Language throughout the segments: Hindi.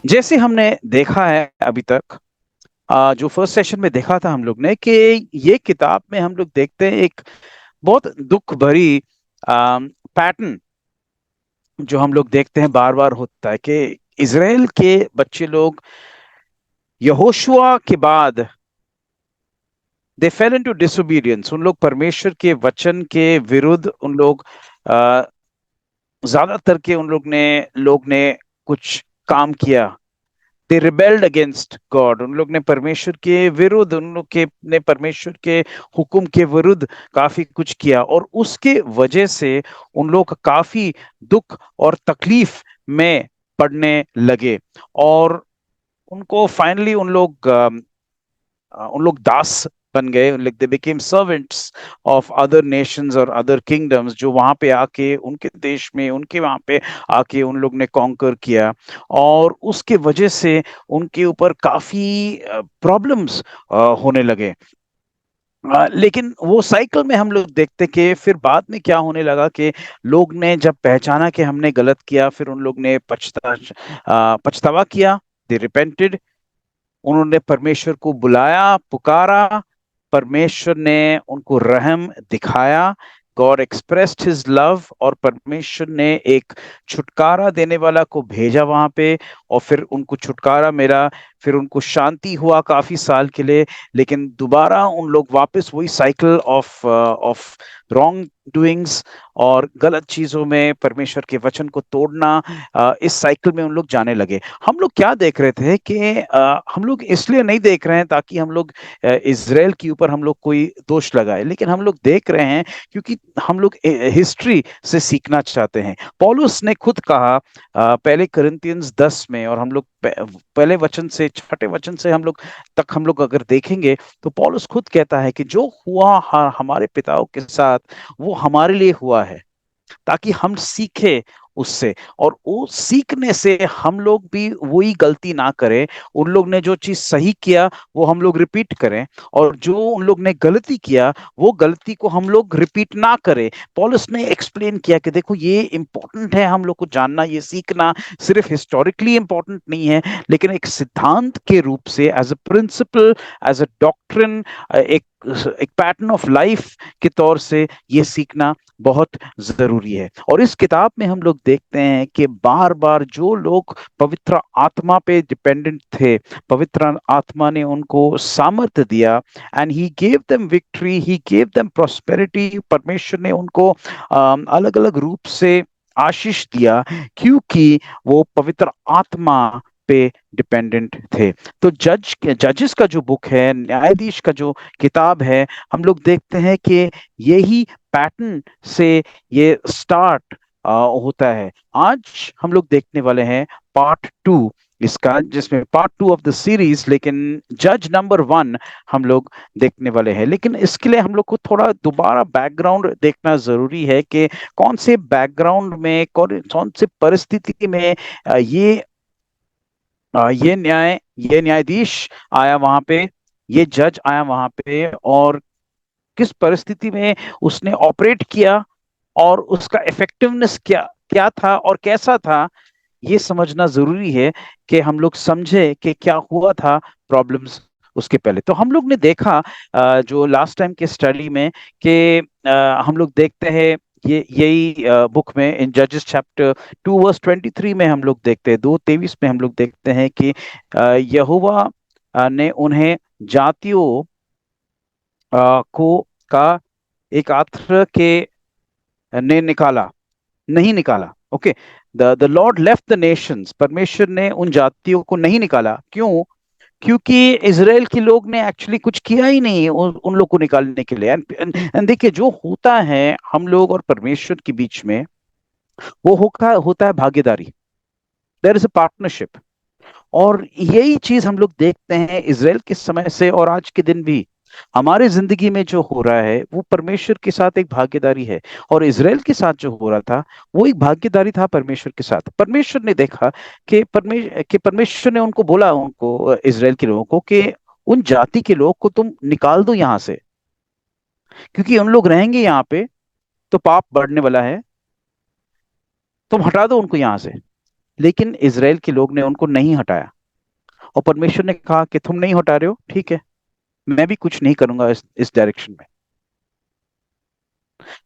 जैसे हमने देखा है अभी तक, जो फर्स्ट सेशन में देखा था हम लोग ने कि ये किताब में हम लोग देखते हैं एक बहुत दुख भरी पैटर्न जो हम लोग देखते हैं बार बार होता है कि इज़राइल के बच्चे लोग यहोशुआ के बाद दे फेल इनटू डिसोबीडियंस। उन लोग परमेश्वर के वचन के विरुद्ध उन लोग अ, ज्यादातर के उन लोग ने कुछ काम किया। दे रिबेल्ड अगेंस्ट गॉड। उन लोग ने परमेश्वर के विरुद्ध, उन लोग के ने परमेश्वर के हुक्म के विरुद्ध काफी कुछ किया, और उसके वजह से उन लोग काफी दुख और तकलीफ में पड़ने लगे। और उनको फाइनली उन लोग दास बन गए। Like they became servants of other Nations और अदर किंगडम्स, जो वहां पे आके उनके देश में, उनके वहां पे आके उन लोग ने कॉन्कर किया। और उसके वजह से उनके ऊपर काफी प्रॉब्लम्स होने लगे। लेकिन वो साइकिल में हम लोग देखते कि फिर बाद में क्या होने लगा कि लोग ने जब पहचाना कि हमने गलत किया, फिर उन लोग ने पछतावा किया। दे रिपेंटेड। उन्होंने परमेश्वर को बुलाया, पुकारा। परमेश्वर ने उनको रहम दिखाया। गॉड एक्सप्रेस्ड हिज लव, और परमेश्वर ने एक छुटकारा देने वाला को भेजा वहां पे। और फिर उनको छुटकारा मिला। फिर उनको शांति हुआ काफी साल के लिए। लेकिन दोबारा उन लोग वापस वही साइकिल ऑफ रॉन्ग डूइंग्स और गलत चीजों में, परमेश्वर के वचन को तोड़ना, इस साइकिल में उन लोग जाने लगे। हम लोग क्या देख रहे थे कि हम लोग इसलिए नहीं देख रहे हैं ताकि हम लोग इजराइल के ऊपर हम लोग कोई दोष लगाए, लेकिन हम लोग देख रहे हैं क्योंकि हम लोग हिस्ट्री से सीखना चाहते हैं। पौलुस ने खुद कहा पहले कुरिन्थियंस 10 में, और हम लोग पहले वचन से छठे वचन से हम लोग अगर देखेंगे, तो पौलुस खुद कहता है कि जो हुआ हमारे पिताओं के साथ, वो हमारे लिए हुआ है, ताकि हम सीखे उससे, और वो सीखने से हम लोग भी वही गलती ना करें। उन लोग ने जो चीज सही किया वो हम लोग रिपीट करें, और जो उन लोग ने गलती किया वो गलती को हम लोग रिपीट ना करें। पॉलस ने एक्सप्लेन किया कि देखो, ये इंपॉर्टेंट है हम लोग को जानना, ये सीखना सिर्फ हिस्टोरिकली इंपॉर्टेंट नहीं है, लेकिन एक सिद्धांत के रूप से, as a principle, as a doctrine, एक एक पैटर्न ऑफ लाइफ के तौर से ये सीखना बहुत जरूरी है। और इस किताब में हम लोग देखते हैं कि बार बार जो लोग पवित्र आत्मा पे डिपेंडेंट थे, पवित्र आत्मा ने उनको सामर्थ्य दिया, and he gave them victory, he gave them prosperity. परमेश्वर ने उनको अलग अलग रूप से आशीष दिया, क्योंकि वो पवित्र आत्मा पे डिपेंडेंट थे। तो जजेस का जो बुक है, न्यायाधीश का जो किताब है, हम लोग देखते हैं कि यही पैटर्न से ये स्टार्ट होता है। आज हम लोग देखने वाले हैं पार्ट 2 इसका, जिसमें पार्ट 2 ऑफ द सीरीज, लेकिन जज नंबर 1 हम लोग देखने वाले हैं। लेकिन इसके लिए हम लोग को थोड़ा दोबारा बैकग्राउंड देखना जरूरी है कि कौन से बैकग्राउंड में, कौन कौन से परिस्थिति में ये न्यायाधीश आया वहां पे, ये जज आया वहां पे, और किस परिस्थिति में उसने ऑपरेट किया, और उसका इफेक्टिवनेस क्या क्या था और कैसा था। ये समझना जरूरी है कि हम लोग समझे कि क्या हुआ था प्रॉब्लम्स उसके पहले। तो हम लोग ने देखा जो लास्ट टाइम के स्टडी में कि हम लोग देखते हैं, ये यही बुक में, इन जजेस चैप्टर 2 वर्स 23 में हम लोग देखते हैं, 2:23 में हम लोग देखते हैं कि यहोवा ने उन्हें जातियों को का एक आत्र के ने निकाला, नहीं निकाला। Okay, the Lord left the Nations. परमेश्वर ने उन जातियों को नहीं निकाला। क्यों? क्योंकि इसराइल के लोग ने एक्चुअली कुछ किया ही नहीं उन लोग को निकालने के लिए। एंड देखिए, जो होता है हम लोग और परमेश्वर के बीच में, वो होता है भागीदारी। There is a partnership. और यही चीज हम लोग देखते हैं इसराइल के समय से और आज के दिन भी। हमारे जिंदगी में जो हो रहा है वो परमेश्वर के साथ एक भागीदारी है, और इसराइल के साथ जो हो रहा था वो एक भागीदारी था परमेश्वर के साथ। परमेश्वर ने देखा कि परमेश्वर ने उनको बोला, उनको इसराइल के लोगों को, कि उन जाति के लोग को तुम निकाल दो यहां से, क्योंकि उन लोग रहेंगे यहाँ पे तो पाप बढ़ने वाला है। तुम हटा दो उनको यहाँ से। लेकिन इसराइल के लोग ने उनको नहीं हटाया। और परमेश्वर ने कहा कि तुम नहीं हटा रहे हो, ठीक है, मैं भी कुछ नहीं करूंगा इस डायरेक्शन में।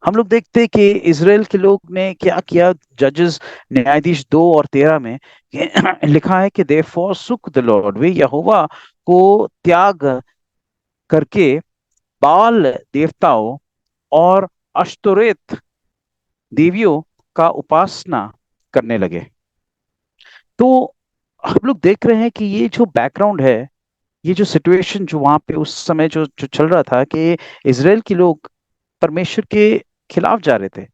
हम लोग देखते हैं कि इसराइल के लोग ने क्या किया। जजेस न्यायाधीश 2 और 13 में लिखा है कि दे फॉरसुक द लॉर्ड, वे यहोवा को त्याग करके बाल देवताओं और अश्तोरेत देवियों का उपासना करने लगे। तो हम लोग देख रहे हैं कि ये जो बैकग्राउंड है, ये जो सिचुएशन जो वहां पे उस समय जो जो चल रहा था कि इसराइल के लोग परमेश्वर के खिलाफ जा रहे थे,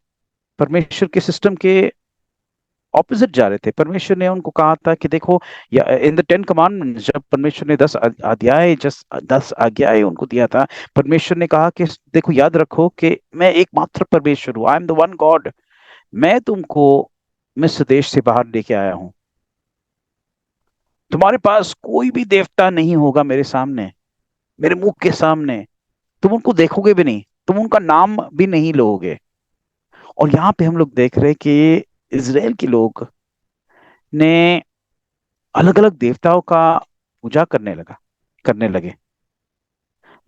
परमेश्वर के सिस्टम के ऑपोजिट जा रहे थे। परमेश्वर ने उनको कहा था कि देखो, इन द 10 कमांडमेंट्स, जब परमेश्वर ने 10 अध्याय, 10 आज्ञाएं उनको दिया था, परमेश्वर ने कहा कि देखो, याद रखो कि मैं एकमात्र परमेश्वर हूँ, I am the one God. मैं तुमको मिस्र देश से बाहर लेके आया हूँ। तुम्हारे पास कोई भी देवता नहीं होगा मेरे सामने, मेरे मुख के सामने। तुम उनको देखोगे भी नहीं, तुम उनका नाम भी नहीं लोगे। और यहाँ पे हम लोग देख रहे हैं कि इसराइल के लोग ने अलग अलग देवताओं का पूजा करने लगे।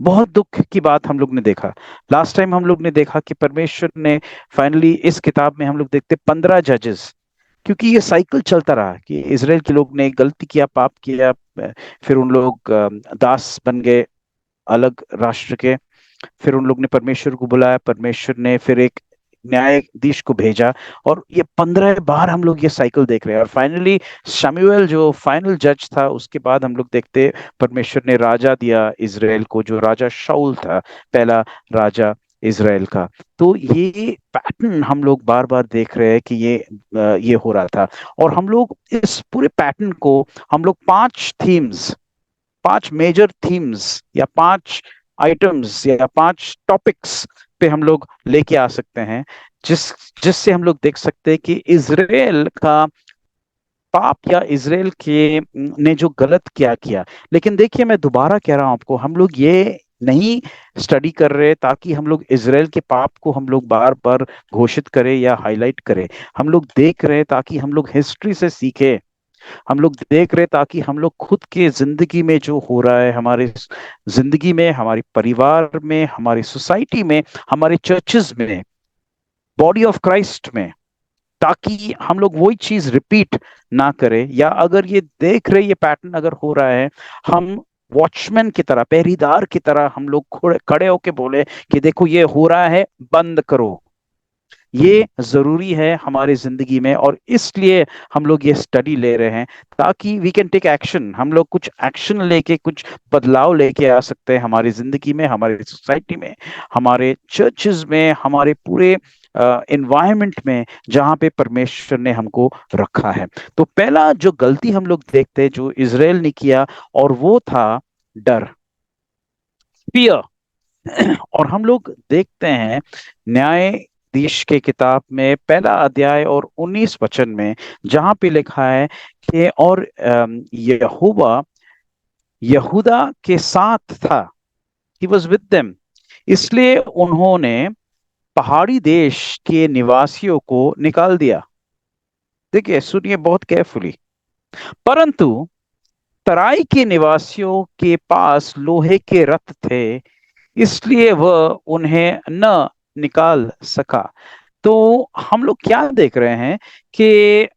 बहुत दुख की बात हम लोग ने देखा। लास्ट टाइम हम लोग ने देखा कि परमेश्वर ने फाइनली इस किताब में हम लोग देखते 15 जजेस, क्योंकि ये साइकिल चलता रहा कि इसराइल के लोग ने गलती किया, पाप किया, फिर उन लोग दास बन गए अलग राष्ट्र के। फिर उन लोग ने परमेश्वर को बुलाया, परमेश्वर ने फिर एक न्यायाधीश को भेजा। और ये 15 बार हम लोग ये साइकिल देख रहे हैं। और फाइनली शमूएल जो फाइनल जज था, उसके बाद हम लोग देखते परमेश्वर ने राजा दिया इसराइल को, जो राजा शाऊल था, पहला राजा इसराइल का। तो ये पैटर्न हम लोग बार बार देख रहे हैं कि ये हो रहा था। और हम लोग इस पूरे पैटर्न को हम लोग 5 थीम्स, 5 मेजर थीम्स या 5 आइटम्स या 5 टॉपिक्स पे हम लोग लेके आ सकते हैं, जिस जिससे हम लोग देख सकते हैं कि इजराइल का पाप या इजराइल के ने जो गलत क्या किया। लेकिन देखिए, मैं दोबारा कह रहा हूं आपको, हम लोग ये नहीं स्टडी कर रहे ताकि हम लोग इजराइल के पाप को हम लोग बार बार घोषित करें या हाईलाइट करें। हम लोग देख रहे हैं ताकि हम लोग हिस्ट्री से सीखें। हम लोग देख रहे ताकि हम लोग खुद के जिंदगी में जो हो रहा है, हमारे जिंदगी में, हमारे परिवार में, हमारी सोसाइटी में, हमारे चर्चेस में, बॉडी ऑफ क्राइस्ट में, ताकि हम लोग वही चीज रिपीट ना करें। या अगर ये देख रहे, ये पैटर्न अगर हो रहा है, हम वॉचमैन की तरह, पहरेदार की तरह हम लोग खड़े होके बोले कि देखो ये हो रहा है, बंद करो। ये जरूरी है हमारी जिंदगी में, और इसलिए हम लोग ये स्टडी ले रहे हैं ताकि वी कैन टेक एक्शन। हम लोग कुछ एक्शन लेके कुछ बदलाव लेके आ सकते हैं हमारी जिंदगी में, हमारी सोसाइटी में, हमारे चर्चेस में, हमारे पूरे एनवायरनमेंट में जहां पे परमेश्वर ने हमको रखा है। तो पहला जो गलती हम लोग देखते हैं जो इसराइल ने किया, और वो था डर, फियर। और हम लोग देखते हैं न्यायाधीश के किताब में पहला अध्याय और 19 वचन में, जहां पे लिखा है कि और यहोवा यहूदा के साथ था, ही वॉज विद देम, इसलिए उन्होंने पहाड़ी देश के निवासियों को निकाल दिया। देखिए, सुनिए बहुत केयरफुली। परंतु तराई के निवासियों के पास लोहे के रथ थे, इसलिए वह उन्हें न निकाल सका। तो हम लोग क्या देख रहे हैं कि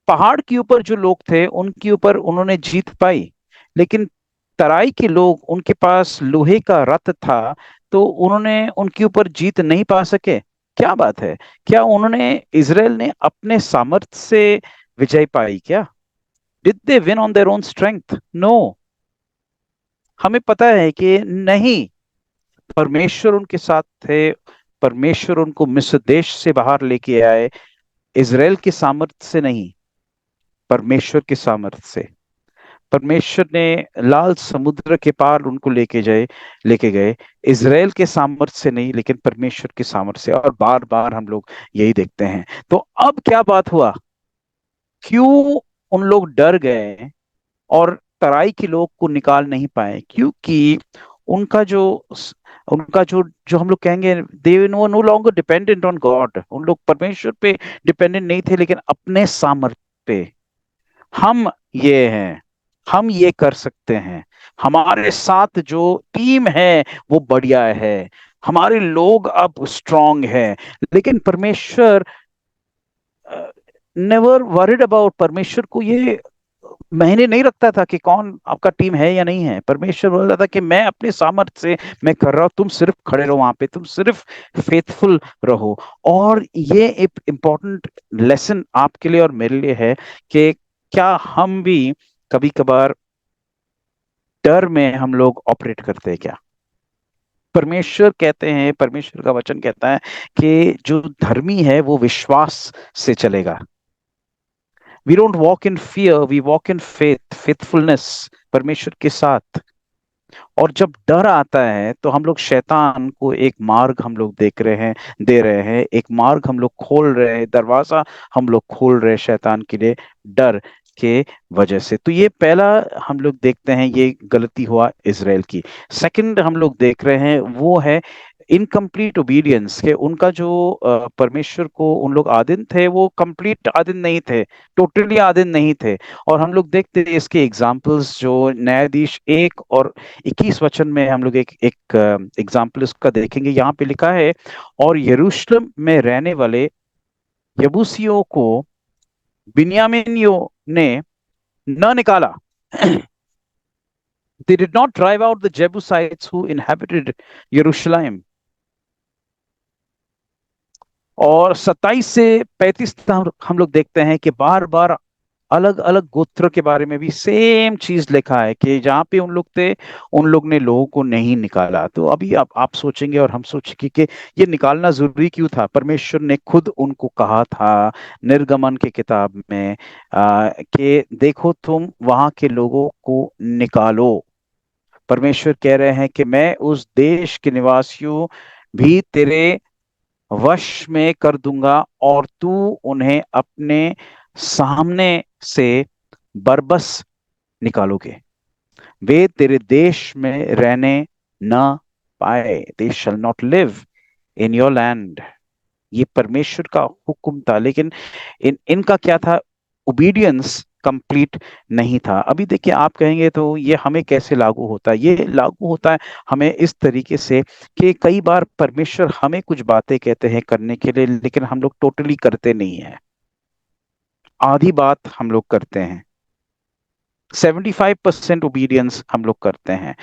पहाड़ के ऊपर जो लोग थे उनके ऊपर उन्होंने जीत पाई, लेकिन तराई के लोग, उनके पास लोहे का रथ था, तो उन्होंने उनके ऊपर जीत नहीं पा सके। क्या बात है? क्या उन्होंने, इजराइल ने अपने सामर्थ्य से विजय पाई क्या? Did they win on their own strength? No. हमें पता है कि नहीं, परमेश्वर उनके साथ थे। परमेश्वर उनको मिस्र देश से बाहर लेके आए, इजराइल के सामर्थ्य से नहीं, परमेश्वर के सामर्थ्य से। परमेश्वर ने लाल समुद्र के पार उनको लेके गए, इजराइल के सामर्थ्य से नहीं, लेकिन परमेश्वर के सामर्थ्य से। और बार बार हम लोग यही देखते हैं। तो अब क्या बात हुआ, क्यों उन लोग डर गए और तराई के लोग को निकाल नहीं पाए? क्योंकि उनका जो उनका जो जो हम लोग कहेंगे, they no no longer dependent on God, उन लोग परमेश्वर पे डिपेंडेंट नहीं थे, लेकिन अपने सामर्थ्य पे। हम ये हैं, हम ये कर सकते हैं, हमारे साथ जो टीम है वो बढ़िया है, हमारे लोग अब स्ट्रांग है। लेकिन परमेश्वर नेवर वरिड अबाउट, परमेश्वर को ये महीने नहीं रखता था कि कौन आपका टीम है या नहीं है। परमेश्वर बोल रहा था कि मैं अपने सामर्थ्य से मैं कर रहा हूं, तुम सिर्फ खड़े रहो वहां पे, तुम सिर्फ फेथफुल रहो। और ये एक इम्पोर्टेंट लेसन आपके लिए और मेरे लिए है कि क्या हम भी कभी कभार डर में हम लोग ऑपरेट करते हैं क्या? परमेश्वर कहते हैं, परमेश्वर का वचन कहता है कि जो धर्मी है वो विश्वास से चलेगा। We don't walk in fear, we walk in faith, faithfulness परमेश्वर के साथ। और जब डर आता है तो हम लोग शैतान को एक मार्ग हम लोग देख रहे हैं, दे रहे हैं, एक मार्ग हम लोग खोल रहे हैं, दरवाजा हम लोग खोल रहे हैं शैतान के लिए, डर के वजह से। तो ये पहला हम लोग देखते हैं, ये गलती हुआ इजराइल की। सेकंड हम लोग देख रहे हैं वो है इनकम्प्लीट ओबीडियंस, के उनका जो परमेश्वर को उन लोग आधीन थे, वो कंप्लीट आधीन नहीं थे, टोटली आधीन नहीं थे। और हम लोग देखते हैं इसके एग्जाम्पल्स, जो न्यायाधीश 1 और 21 वचन में हम लोग एक एक एग्जाम्पल इसका देखेंगे। यहाँ पे लिखा है, और यरूशलेम में रहने वाले यबूसियों को बिन्यामीनियों ने न निकाला। They did not drive out the Jebusites who inhabited Jerusalem। और 27 से 35 तक हम लोग देखते हैं कि बार बार अलग अलग गोत्र के बारे में भी सेम चीज लिखा है कि जहाँ पे उन लोग थे, उन लोग ने लोगों को नहीं निकाला। तो अभी आप सोचेंगे और हम सोचेंगे कि ये निकालना जरूरी क्यों था? परमेश्वर ने खुद उनको कहा था निर्गमन की किताब में कि देखो तुम वहां के लोगों को निकालो। परमेश्वर कह रहे हैं कि मैं उस देश के निवासियों भी तेरे वश में कर दूंगा, और तू उन्हें अपने सामने से बरबस निकालोगे। वे तेरे देश में रहने न पाए, they shall not live in your land. ये परमेश्वर का हुक्म था, लेकिन इनका क्या था? ओबीडियंस कंप्लीट नहीं था। अभी देखिए, आप कहेंगे तो ये हमें कैसे लागू होता है? ये लागू होता है हमें इस तरीके से कि कई बार परमेश्वर हमें कुछ बातें कहते हैं करने के लिए, लेकिन हम लोग टोटली करते नहीं है, आधी बात हम लोग करते हैं। 75% ओबीडियंस हम लोग करते हैं।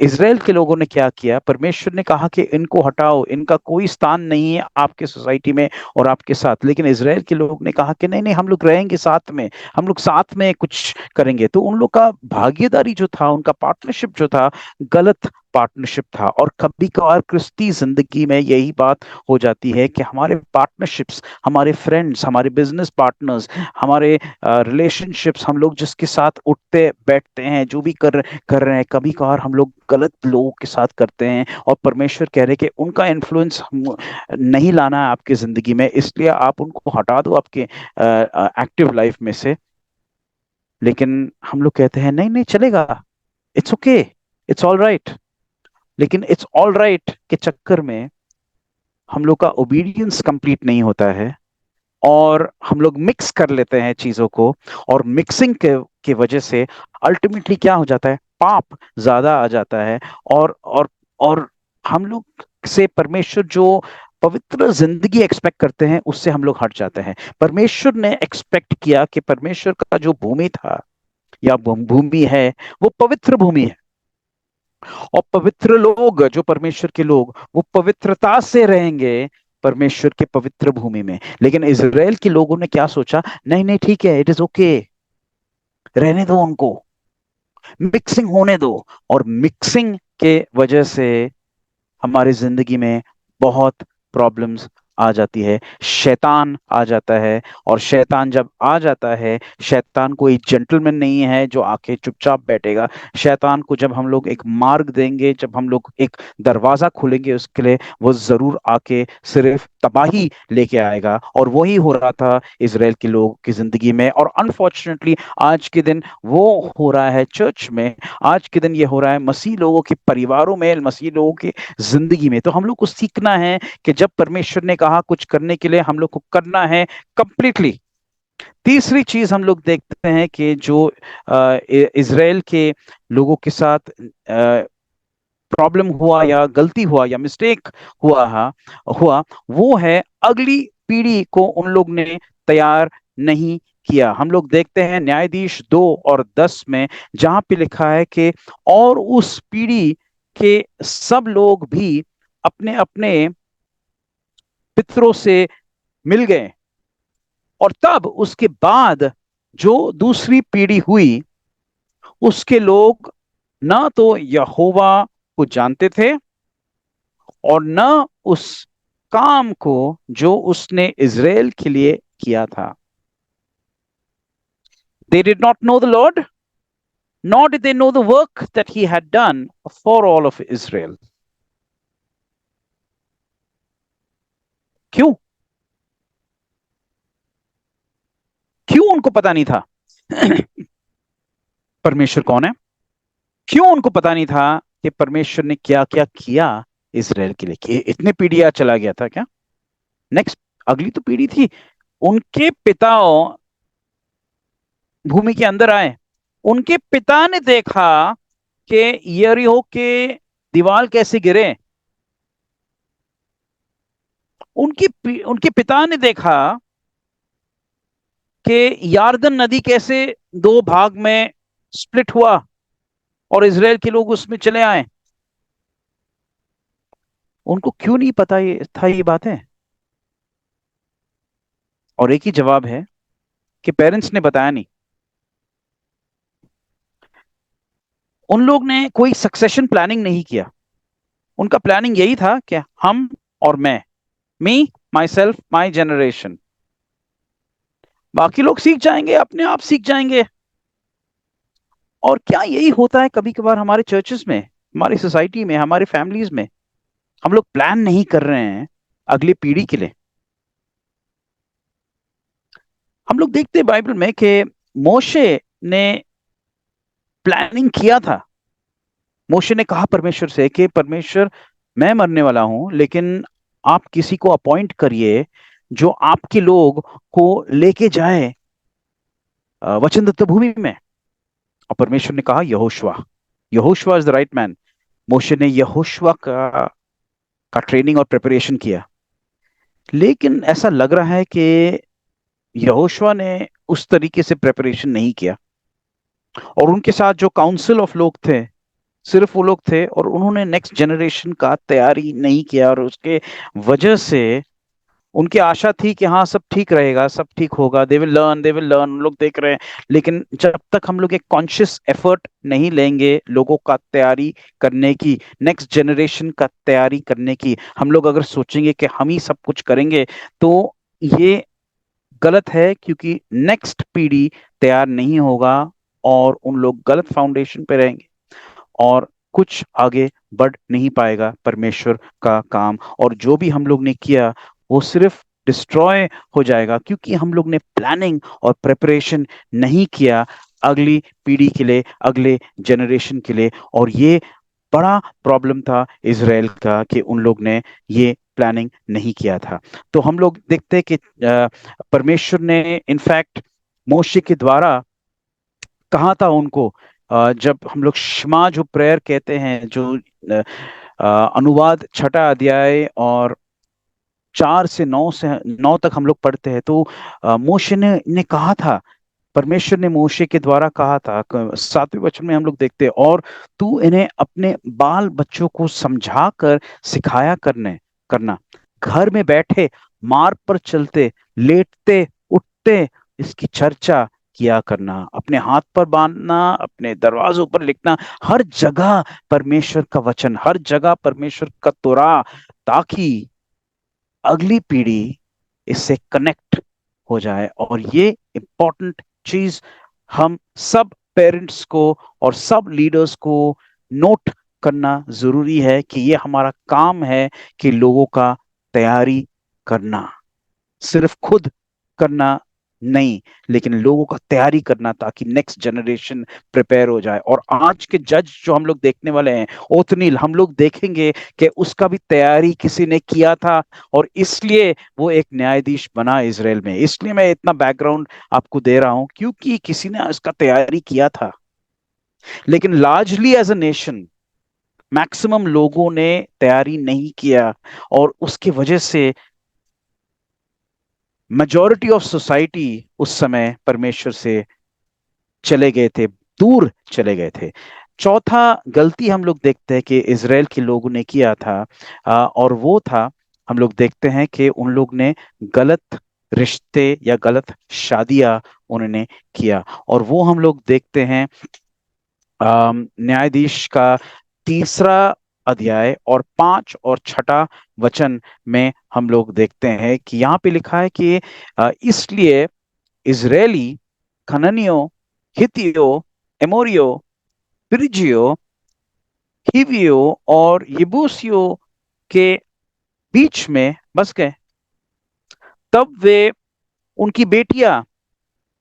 इसराइल के लोगों ने क्या किया? परमेश्वर ने कहा कि इनको हटाओ, इनका कोई स्थान नहीं है आपके सोसाइटी में और आपके साथ। लेकिन इसराइल के लोग ने कहा कि नहीं नहीं, हम लोग रहेंगे साथ में, हम लोग साथ में कुछ करेंगे। तो उन लोग का भागीदारी जो था, उनका पार्टनरशिप जो था, गलत पार्टनरशिप था। और कभी कभार क्रिस्ती जिंदगी में यही बात हो जाती है कि हमारे पार्टनरशिप्स, हमारे फ्रेंड्स, हमारे बिजनेस पार्टनर्स, हमारे रिलेशनशिप्स, हम लोग जिसके साथ उठते बैठते हैं, जो भी कर रहे हैं, कभी कभार हम लोग गलत लोगों के साथ करते हैं। और परमेश्वर कह रहे हैं कि उनका इन्फ्लुएंस नहीं लाना है आपकी जिंदगी में, इसलिए आप उनको हटा दो आपके एक्टिव लाइफ में से। लेकिन हम लोग कहते हैं नहीं नहीं चलेगा, it's okay, it's all right. लेकिन इट्स ऑल राइट के चक्कर में हम लोग का ओबीडियंस कंप्लीट नहीं होता है, और हम लोग मिक्स कर लेते हैं चीजों को। और मिक्सिंग के वजह से अल्टीमेटली क्या हो जाता है? पाप ज्यादा आ जाता है। और हम लोग से परमेश्वर जो पवित्र जिंदगी एक्सपेक्ट करते हैं, उससे हम लोग हट जाते हैं। परमेश्वर ने एक्सपेक्ट किया कि परमेश्वर का जो भूमि था या भूमि है, वो पवित्र भूमि है। और पवित्र लोग, जो परमेश्वर के लोग, वो पवित्रता से रहेंगे परमेश्वर के पवित्र भूमि में। लेकिन इज़राइल के लोगों ने क्या सोचा? नहीं नहीं ठीक है, इट इज ओके, रहने दो उनको, मिक्सिंग होने दो। और मिक्सिंग के वजह से हमारी जिंदगी में बहुत प्रॉब्लम्स आ जाती है, शैतान आ जाता है। और शैतान जब आ जाता है, शैतान कोई जेंटलमैन नहीं है जो आके चुपचाप बैठेगा। शैतान को जब हम लोग एक मार्ग देंगे, जब हम लोग एक दरवाजा खोलेंगे उसके लिए, वो जरूर आके सिर्फ तबाही लेके आएगा। और वही हो रहा था इसराइल के लोग की जिंदगी में, और अनफॉर्चुनेटली आज के दिन वो हो रहा है चर्च में। आज के दिन ये हो रहा है मसीह लोगों के परिवारों में, मसीह लोगों की जिंदगी में। तो हम लोग को सीखना है कि जब परमेश्वर ने कहा कुछ करने के लिए, हम लोग को करना है कंप्लीटली। तीसरी चीज हम लोग देखते हैं कि जो इजराइल के लोगों के साथ प्रॉब्लम हुआ या गलती हुआ या मिस्टेक हुआ, वो है अगली पीढ़ी को उन लोग ने तैयार नहीं किया। हम लोग देखते हैं न्यायाधीश 2 और 10 में, जहां पे लिखा है कि और उस पीढ़ी के सब लोग भी अपने अपने पितरों से मिल गए। और तब उसके बाद जो दूसरी पीढ़ी हुई, उसके लोग ना तो यहोवा को जानते थे, और न उस काम को जो उसने इज़राइल के लिए किया था। They did not know the Lord, nor did they know the work that he had done for all of Israel. क्यों? क्यों उनको पता नहीं था परमेश्वर कौन है? क्यों उनको पता नहीं था कि परमेश्वर ने क्या क्या किया इसराइल के लिए? कि इतने पीढ़ियां चला गया था क्या? नेक्स्ट, अगली तो पीढ़ी थी। उनके पिताओं भूमि के अंदर आए, उनके पिता ने देखा कि यरीहो के दीवार कैसे गिरे। उनके पिता ने देखा कि यारदन नदी कैसे 2 भाग में स्प्लिट हुआ और इजराइल के लोग उसमें चले आए। उनको क्यों नहीं पता ये था ये बातें? और एक ही जवाब है कि पेरेंट्स ने बताया नहीं। उन लोग ने कोई सक्सेशन प्लानिंग नहीं किया। उनका प्लानिंग यही था कि हम और मैं, मी, माई सेल्फ, माई जनरेशन, बाकी लोग सीख जाएंगे, अपने आप सीख जाएंगे। और क्या यही होता है कभी कभार हमारे चर्चेस में, हमारी सोसाइटी में, हमारे फैमिलीज में? हम लोग प्लान नहीं कर रहे हैं अगली पीढ़ी के लिए। हम लोग देखते हैं बाइबल में कि मोशे ने प्लानिंग किया था। मोशे ने कहा परमेश्वर से कि परमेश्वर, मैं मरने वाला हूं, लेकिन आप किसी को अपॉइंट करिए जो आपके लोग को लेके जाए वचनदत्त भूमि में। और परमेश्वर ने कहा Yehoshua. Yehoshua is the right man. Moshe ने यहोशुआ का ट्रेनिंग और प्रिपरेशन किया। लेकिन ऐसा लग रहा है कि यहोशुआ ने उस तरीके से प्रिपरेशन नहीं किया। और उनके साथ जो काउंसिल ऑफ लोग थे, सिर्फ वो लोग थे, और उन्होंने नेक्स्ट जनरेशन का तैयारी नहीं किया। और उसके वजह से उनकी आशा थी कि हाँ सब ठीक रहेगा, सब ठीक होगा, दे विल लर्न, उन लोग देख रहे हैं। लेकिन जब तक हम लोग एक कॉन्शियस एफर्ट नहीं लेंगे लोगों का तैयारी करने की, नेक्स्ट जनरेशन का तैयारी करने की, हम लोग अगर सोचेंगे कि हम ही सब कुछ करेंगे, तो ये गलत है। क्योंकि नेक्स्ट पीढ़ी तैयार नहीं होगा और उन लोग गलत फाउंडेशन पे रहेंगे, और कुछ आगे बढ़ नहीं पाएगा परमेश्वर का काम। और जो भी हम लोग ने किया वो सिर्फ डिस्ट्रॉय हो जाएगा, क्योंकि हम लोग ने प्लानिंग और प्रिपरेशन नहीं किया अगली पीढ़ी के लिए, अगले जनरेशन के लिए। और ये बड़ा प्रॉब्लम था इसराइल का कि उन लोग ने ये प्लानिंग नहीं किया था। तो हम लोग देखते हैं कि परमेश्वर ने इनफैक्ट मोशे के द्वारा कहा था उनको, जब हम लोग शमा जो प्रेयर कहते हैं, जो अनुवाद 6 अध्याय और 4 से 9 तक हम लोग पढ़ते हैं, तो मोशे ने कहा था, परमेश्वर ने मोशे के द्वारा कहा था, 7वें वचन में हम लोग देखते हैं, और तू इन्हें अपने बाल बच्चों को समझा कर सिखाया करना, घर में बैठे, मार्ग पर चलते, लेटते, उठते इसकी चर्चा किया करना, अपने हाथ पर बांधना, अपने दरवाजों पर लिखना, हर जगह परमेश्वर का वचन, हर जगह परमेश्वर का तोरा, ताकि अगली पीढ़ी इससे कनेक्ट हो जाए। और ये इंपॉर्टेंट चीज हम सब पेरेंट्स को और सब लीडर्स को नोट करना जरूरी है कि ये हमारा काम है कि लोगों का तैयारी करना, सिर्फ खुद करना नहीं, लेकिन लोगों का तैयारी करना ताकि नेक्स्ट जनरेशन प्रिपेयर हो जाए। और आज के जज जो हम लोग देखने वाले हैं, ओथनील, हम लोग देखेंगे कि उसका भी तैयारी किसी ने किया था, और इसलिए वो एक न्यायाधीश बना इजराइल में। इसलिए मैं इतना बैकग्राउंड आपको दे रहा हूं, क्योंकि किसी ने इसका तैयारी किया था। लेकिन largely as a nation maximum लोगों ने तैयारी नहीं किया, और उसकी वजह से मेजॉरिटी ऑफ सोसाइटी उस समय परमेश्वर से चले गए थे, दूर चले गए थे। चौथा गलती हम लोग देखते हैं कि इजराइल के लोगों ने किया था, और वो था, हम लोग देखते हैं कि उन लोग ने गलत रिश्ते या गलत शादियां उन्होंने किया। और वो हम लोग देखते हैं न्यायाधीश का तीसरा अध्याय और 5 और 6 वचन में हम लोग देखते हैं कि यहाँ पे लिखा है कि इसलिए इजरायली कनानियों, हित्तियों, एमोरियों, पिरिजियो, हिवियों और यबूसियों के बीच में बस गए। तब वे उनकी बेटियां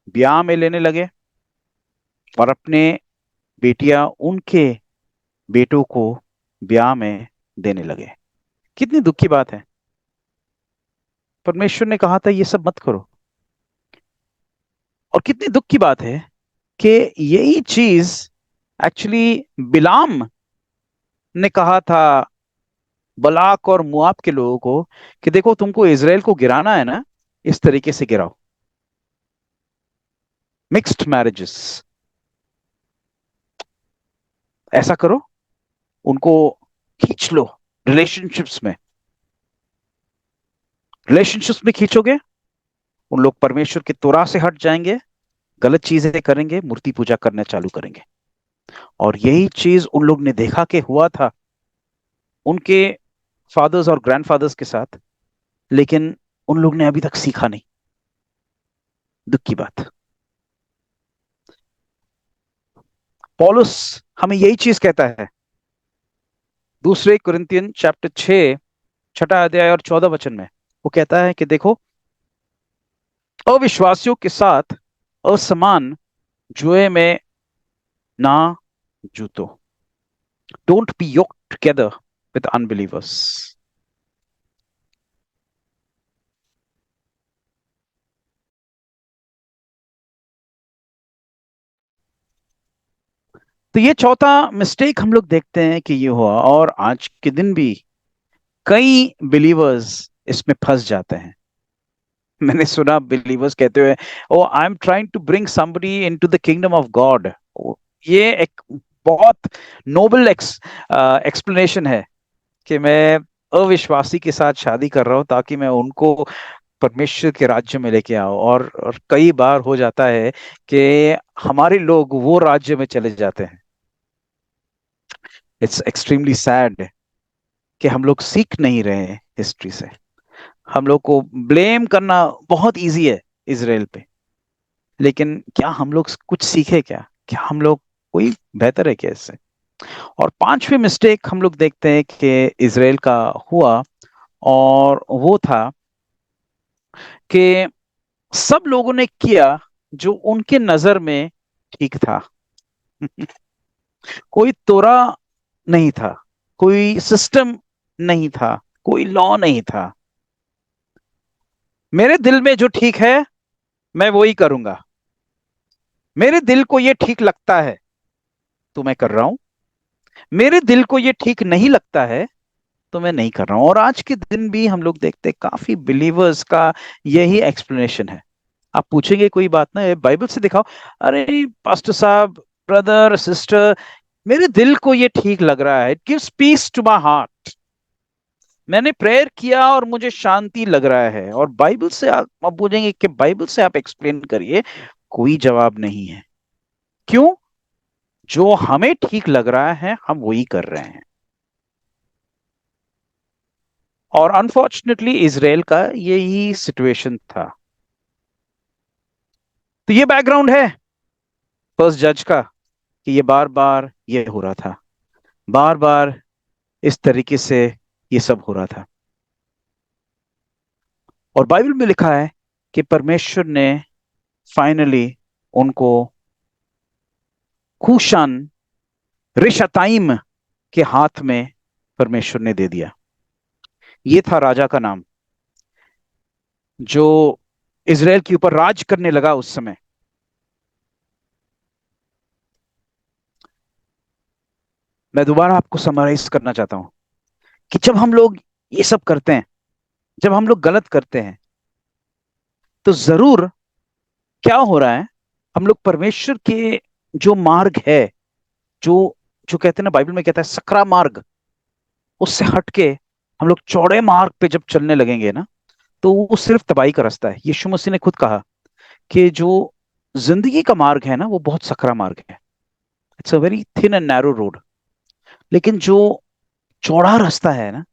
ब्याह में लेने लगे, और अपने बेटियां उनके बेटों को ब्याह में देने लगे। कितनी दुख की बात है। परमेश्वर ने कहा था ये सब मत करो। और कितनी दुख की बात है कि यही चीज एक्चुअली बिलाम ने कहा था बलाक और मुआब के लोगों को कि देखो, तुमको इजराइल को गिराना है ना, इस तरीके से गिराओ, मिक्स्ड मैरिजेस, ऐसा करो, उनको खींच लो रिलेशनशिप्स में। रिलेशनशिप्स में खींचोगे, उन लोग परमेश्वर के तोरा से हट जाएंगे, गलत चीजें करेंगे, मूर्ति पूजा करना चालू करेंगे। और यही चीज उन लोग ने देखा कि हुआ था उनके फादर्स और ग्रैंडफादर्स के साथ, लेकिन उन लोग ने अभी तक सीखा नहीं। दुख की बात। पौलुस हमें यही चीज कहता है दूसरे कुरिन्थियन चैप्टर 6 छठा अध्याय और 14 वचन में। वो कहता है कि देखो, अविश्वासियों के साथ असमान जुए में ना जूतो। Don't be yoked together with unbelievers. तो ये चौथा मिस्टेक हम लोग देखते हैं कि ये हुआ, और आज के दिन भी कई बिलीवर्स इसमें फंस जाते हैं। मैंने सुना बिलीवर्स कहते हुए, oh I am trying to bring somebody into the kingdom of God. ये एक बहुत नोबल एक्सप्लेनेशन है कि मैं अविश्वासी के साथ शादी कर रहा हूं ताकि मैं उनको परमेश्वर के राज्य में लेके आओ। और कई बार हो जाता है कि हमारे लोग वो राज्य में चले जाते हैं। इट्स एक्सट्रीमली सैड कि हम लोग सीख नहीं रहे हैं हिस्ट्री से। हम लोग को ब्लेम करना बहुत इजी है इसराइल पे, लेकिन क्या हम लोग कुछ सीखे? क्या क्या हम लोग कोई बेहतर है क्या इससे? और पांचवी मिस्टेक हम लोग देखते हैं कि इसराइल का हुआ, और वो था कि सब लोगों ने किया जो उनके नजर में ठीक था। कोई तोरा नहीं था, कोई सिस्टम नहीं था, कोई लॉ नहीं था। मेरे दिल में जो ठीक है मैं वो ही करूंगा, मेरे दिल को ये ठीक लगता है तो मैं कर रहा हूं, मेरे दिल को ये ठीक नहीं लगता है तो मैं नहीं कर रहा हूं। और आज के दिन भी हम लोग देखते हैं काफी बिलीवर्स का यही एक्सप्लेनेशन है। आप पूछेंगे कोई बात ना, ये बाइबल से दिखाओ। अरे पास्टर साहब, ब्रदर, सिस्टर, मेरे दिल को ये ठीक लग रहा है, it gives peace to my heart. मैंने प्रेयर किया और मुझे शांति लग रहा है। और बाइबल से आप पूछेंगे कि बाइबल से आप एक्सप्लेन करिए, कोई जवाब नहीं है। क्यों? जो हमें ठीक लग रहा है हम वही कर रहे हैं। और अनफॉर्चुनेटली इजराइल का यही सिचुएशन था। तो ये बैकग्राउंड है फर्स्ट जज का, कि ये बार बार ये हो रहा था, बार बार इस तरीके से ये सब हो रहा था। और बाइबल में लिखा है कि परमेश्वर ने फाइनली उनको कूशान रिशताइम के हाथ में परमेश्वर ने दे दिया। ये था राजा का नाम जो इजराइल के ऊपर राज करने लगा उस समय। मैं दोबारा आपको समराइज करना चाहता हूं कि जब हम लोग ये सब करते हैं, जब हम लोग गलत करते हैं, तो जरूर क्या हो रहा है, हम लोग परमेश्वर के जो मार्ग है, जो जो कहते हैं ना, बाइबल में कहता है सकरा मार्ग, उससे हटके हम लोग चौड़े मार्ग पे जब चलने लगेंगे ना, तो वो सिर्फ तबाही का रास्ता है। यीशु मसीह ने खुद कहा कि जो जिंदगी का मार्ग है ना, वो बहुत सकरा मार्ग है। It's a very thin and narrow road. लेकिन जो चौड़ा रास्ता है ना,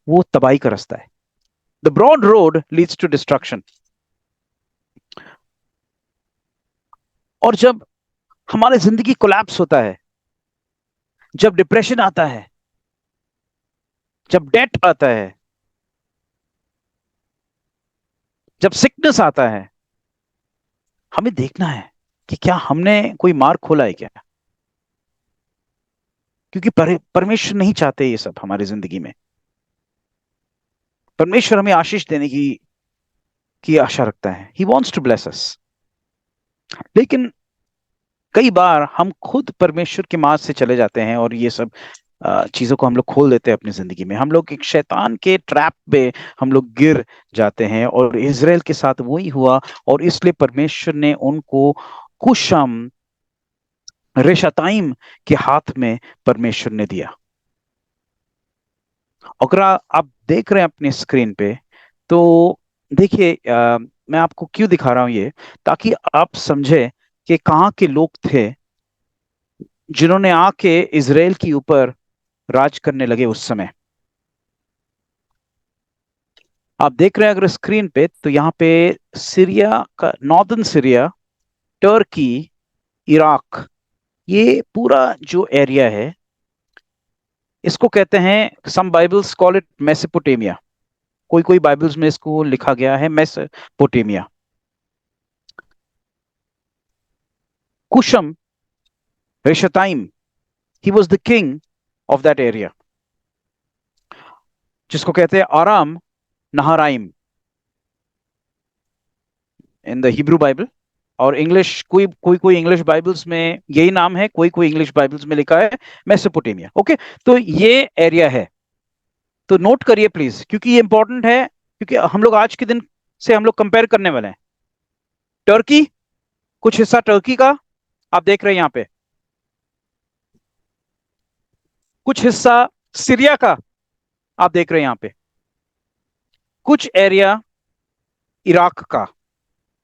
वो तबाही का रास्ता है। The broad road leads to destruction. और जब हमारे जिंदगी कोलैप्स होता है, जब डिप्रेशन आता है, जब डेट आता है, जब सिकनेस आता है, हमें देखना है कि क्या हमने कोई मार्ग खोला है क्या। क्योंकि परमेश्वर नहीं चाहते ये सब हमारी जिंदगी में। परमेश्वर हमें आशीष देने की आशा रखता है। He wants to bless us. लेकिन कई बार हम खुद परमेश्वर के मार्ग से चले जाते हैं और ये सब चीजों को हम लोग खोल देते हैं अपनी जिंदगी में। हम लोग एक शैतान के ट्रैप पे हम लोग गिर जाते हैं, और इजराइल के साथ वही हुआ। और इसलिए परमेश्वर ने उनको कुशम रेशताइम के हाथ में परमेश्वर ने दिया। अगर आप देख रहे हैं अपनी स्क्रीन पे, तो देखिए, मैं आपको क्यों दिखा रहा हूं ये, ताकि आप समझे कि कहाँ के लोग थे जिन्होंने आके इजराइल के ऊपर राज करने लगे उस समय। आप देख रहे हैं अगर स्क्रीन पे, तो यहाँ पे सीरिया का, नॉर्दर्न सीरिया, टर्की, इराक, ये पूरा जो एरिया है, इसको कहते हैं, some Bibles call it Mesopotamia. कोई कोई बाइबल्स में इसको लिखा गया है Mesopotamia. Cushan Rishathaim, he was the king of that area, जिसको कहते हैं Aram Naharaim in the Hebrew Bible. और इंग्लिश, कोई कोई कोई इंग्लिश बाइबल्स में यही नाम है, कोई कोई इंग्लिश बाइबल्स में लिखा है मेसोपोटामिया। ओके, तो ये एरिया है। तो नोट करिए प्लीज, क्योंकि ये इंपॉर्टेंट है, क्योंकि हम लोग आज के दिन से हम लोग कंपेयर करने वाले हैं। टर्की, कुछ हिस्सा टर्की का आप देख रहे हैं यहां पे, कुछ हिस्सा सीरिया का आप देख रहे हैं यहां पे, कुछ एरिया इराक का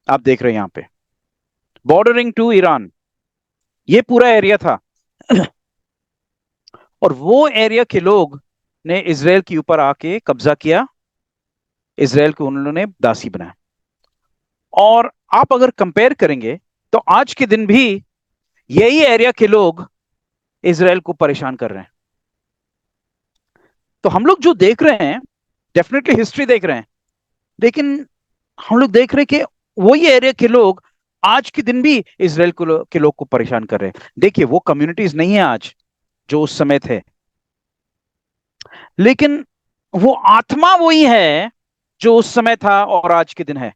आप देख रहे हैं यहां पे, बॉर्डरिंग टू ईरान, ये पूरा एरिया था। और वो एरिया के लोग ने इसराइल के ऊपर आके कब्जा किया, इसराइल को उन्होंने दासी बनाया। और आप अगर कंपेयर करेंगे, तो आज के दिन भी यही एरिया के लोग इसराइल को परेशान कर रहे हैं। तो हम लोग जो देख रहे हैं, डेफिनेटली हिस्ट्री देख रहे हैं, लेकिन हम लोग देख रहे हैं कि वही एरिया के लोग आज के दिन भी इसराइल के लोग को परेशान कर रहे हैं। देखिए, वो कम्युनिटीज नहीं है आज जो उस समय थे, लेकिन वो आत्मा वही है जो उस समय था और आज के दिन है।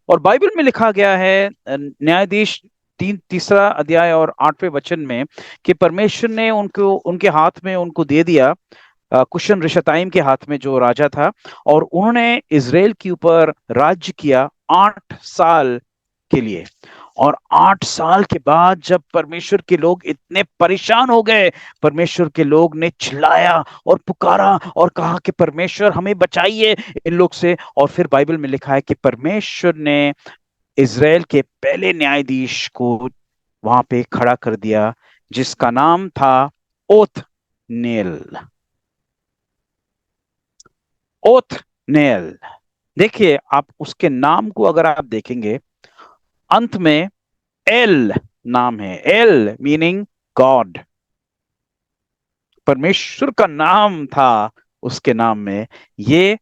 और बाइबल में लिखा गया है, न्यायाधीश तीसरा अध्याय और 8वें वचन में, कि परमेश्वर ने उनको, उनके हाथ में उनको दे दिया, कुशन रिशताइम के हाथ में जो राजा था, और उन्होंने इजराइल के ऊपर राज्य किया 8 साल के लिए। और 8 साल के बाद जब परमेश्वर के लोग इतने परेशान हो गए, परमेश्वर के लोग ने चिल्लाया और पुकारा और कहा कि परमेश्वर हमें बचाइए इन लोग से। और फिर बाइबल में लिखा है कि परमेश्वर ने इजराइल के पहले न्यायाधीश को वहां पे खड़ा कर दिया, जिसका नाम था ओथ नेल। ओथनेल। देखिए, आप उसके नाम को अगर आप देखेंगे, अंत में एल नाम है। एल मीनिंग गॉड, परमेश्वर का नाम था उसके नाम में। ये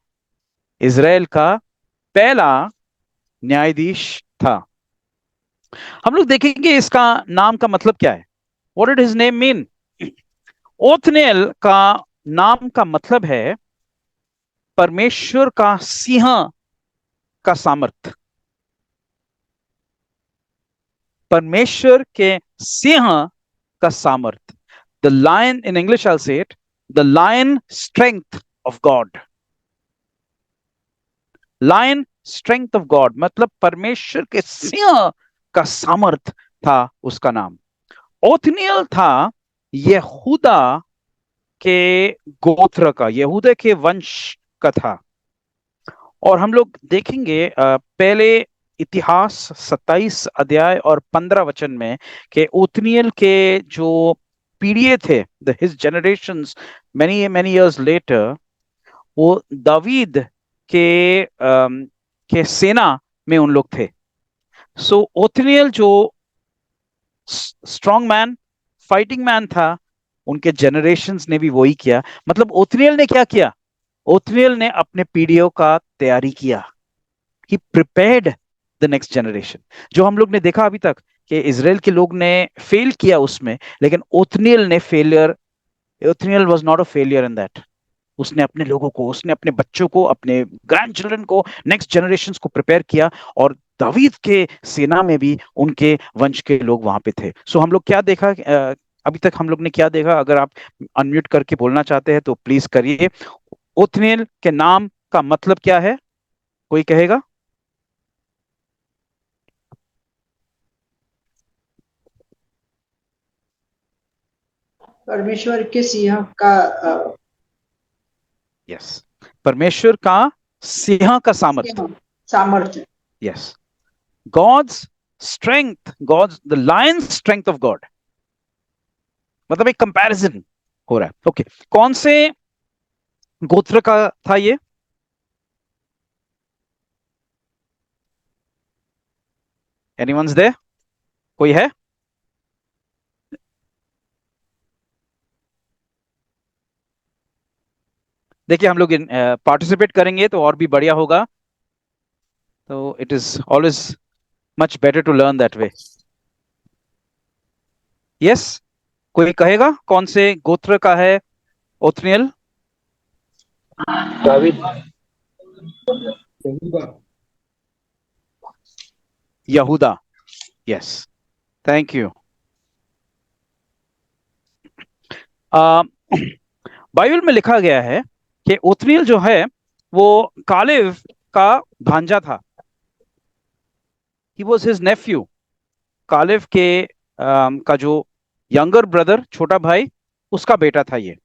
इज़राइल का पहला न्यायाधीश था। हम लोग देखेंगे इसका नाम का मतलब क्या है। What did his name mean? Othniel का नाम का मतलब है परमेश्वर का सिंह का सामर्थ। परमेश्वर के सिंह का सामर्थ। The lion, in English I say it, the lion strength of God. Lion strength of God मतलब परमेश्वर के सिंह का सामर्थ था उसका नाम। ओथनियल था यहूदा के गोत्र का, यहूदा के वंश का था। और हम लोग देखेंगे पहले इतिहास 27 अध्याय और 15 वचन में कि ओथनियल के जो पीढ़ी थे, his generations many many years later, वो दावीद के के सेना में उन लोग थे। सो ओथनियल जो स्ट्रॉन्ग मैन, फाइटिंग मैन था, उनके जनरेशंस ने भी वही किया। मतलब ओथनियल ने क्या किया? ओथनियल ने अपने पीढ़ियों का तैयारी किया। ही प्रिपेयर्ड द नेक्स्ट जनरेशन। जो हम लोग ने देखा अभी तक कि इजराइल के लोग ने फेल किया उसमें, लेकिन ओथनियल ने failure, Othniel was not a failure in that. उसने अपने लोगों को, उसने अपने बच्चों को, अपने ग्रैंड चिल्ड्रन को, नेक्स्ट जनरेशन को प्रिपेयर किया। और दावीद के सेना में भी उनके वंश के लोग वहां पे थे। सो हम लोग क्या देखा, अभी तक हम लोग ने क्या देखा? अगर आप अनम्यूट करके बोलना चाहते हैं तो प्लीज करिए। ओथनियल के नाम का मतलब क्या है? कोई कहेगा? परमेश्वर के सिंह का यस, परमेश्वर का सिंह का सामर्थ। सिंह सामर्थ्य। Yes, God's strength, God's the lion strength of God. मतलब एक कंपैरिजन हो रहा है। ओके, कौन से गोत्र का था ये? Anyone's there? कोई है? देखिए, हम लोग पार्टिसिपेट करेंगे तो और भी बढ़िया होगा। तो it is always much better to learn that way. Yes, कोई कहेगा कौन से गोत्र का है ओथनियल? दाविद। यहूदा। Yes, thank you. बाइबल में लिखा गया है कि ओथनियल जो है वो कालेव का भांजा था। He was his nephew. Caleb के का जो यंगर ब्रदर, छोटा भाई, उसका बेटा था ये।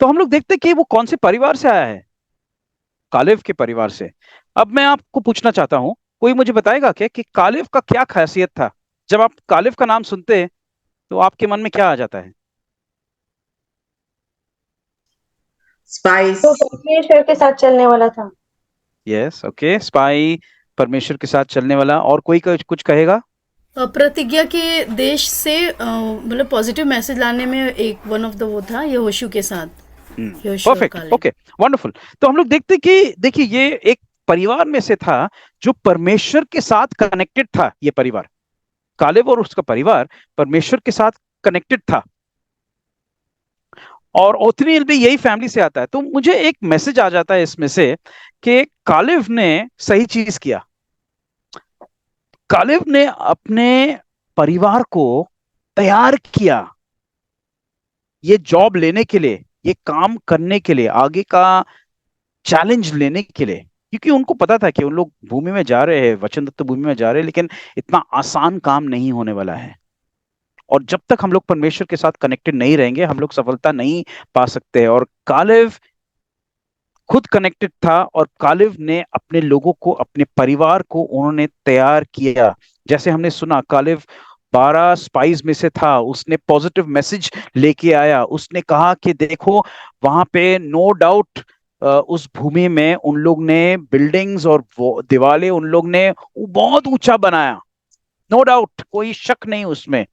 तो हम लोग देखते हैं कि वो कौन से परिवार से आया है? कालेव के परिवार से। अब मैं आपको पूछना चाहता हूं, कोई मुझे बताएगा क्या कि कालेव का क्या खासियत था? जब आप कालेव का नाम सुनते हैं तो आपके मन में क्या आ जाता है? स्पाइस। तो परमेश्वर के साथ चलने वाला था। यस, ओके, स्पाई, परमेश्वर के साथ चलने वाला। और कोई कुछ कहेगा? प्रतिज्ञा के देश से मतलब पॉजिटिव मैसेज लाने में एक वन ऑफ द वो था यहोशू के साथ, यहोशू और परफेक्ट, कालेब। Okay, wonderful. तो हम लोग देखते कि देखिए, ये एक परिवार में से था जो परमेश्वर के साथ कनेक्टेड था। ये परिवार, कालेब और उसका परिवार, परमेश्वर के साथ कनेक्टेड था। और ओथनियल भी यही फैमिली से आता है। तो मुझे एक मैसेज आ जाता है इसमें से कि कालेब ने सही चीज किया। कालेब ने अपने परिवार को तैयार किया ये जॉब लेने के लिए, ये काम करने के लिए, आगे का चैलेंज लेने के लिए। क्योंकि उनको पता था कि उन लोग भूमि में जा रहे हैं, वचनदत्त भूमि में जा रहे हैं, लेकिन इतना आसान काम नहीं होने वाला है। और जब तक हम लोग परमेश्वर के साथ कनेक्टेड नहीं रहेंगे, हम लोग सफलता नहीं पा सकते। और कालेव खुद कनेक्टेड था, और कालेव ने अपने लोगों को, अपने परिवार को उन्होंने तैयार किया। जैसे हमने सुना, कालेव 12 स्पाइस में से था। उसने पॉजिटिव मैसेज लेके आया। उसने कहा कि देखो वहां पे नो डाउट उस भूमि में उन लोग ने बिल्डिंग्स और वो दीवारें उन लोग ने बहुत ऊंचा बनाया। नो डाउट, कोई शक नहीं उसमें।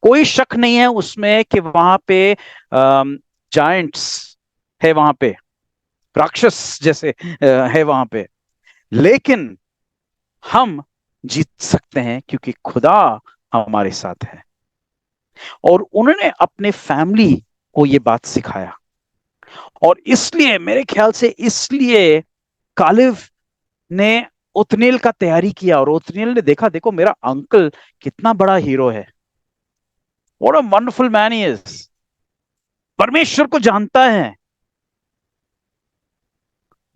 कोई शक नहीं है उसमें कि वहां पे जायंट्स है, वहां पे राक्षस जैसे है वहां पे। लेकिन हम जीत सकते हैं क्योंकि खुदा हमारे साथ है। और उन्होंने अपने फैमिली को ये बात सिखाया। और इसलिए मेरे ख्याल से इसलिए कालिव ने ओत्नील का तैयारी किया। और ओत्नील ने देखा, देखो मेरा अंकल कितना बड़ा हीरो है। What a wonderful man he is. परमेश्वर को जानता है,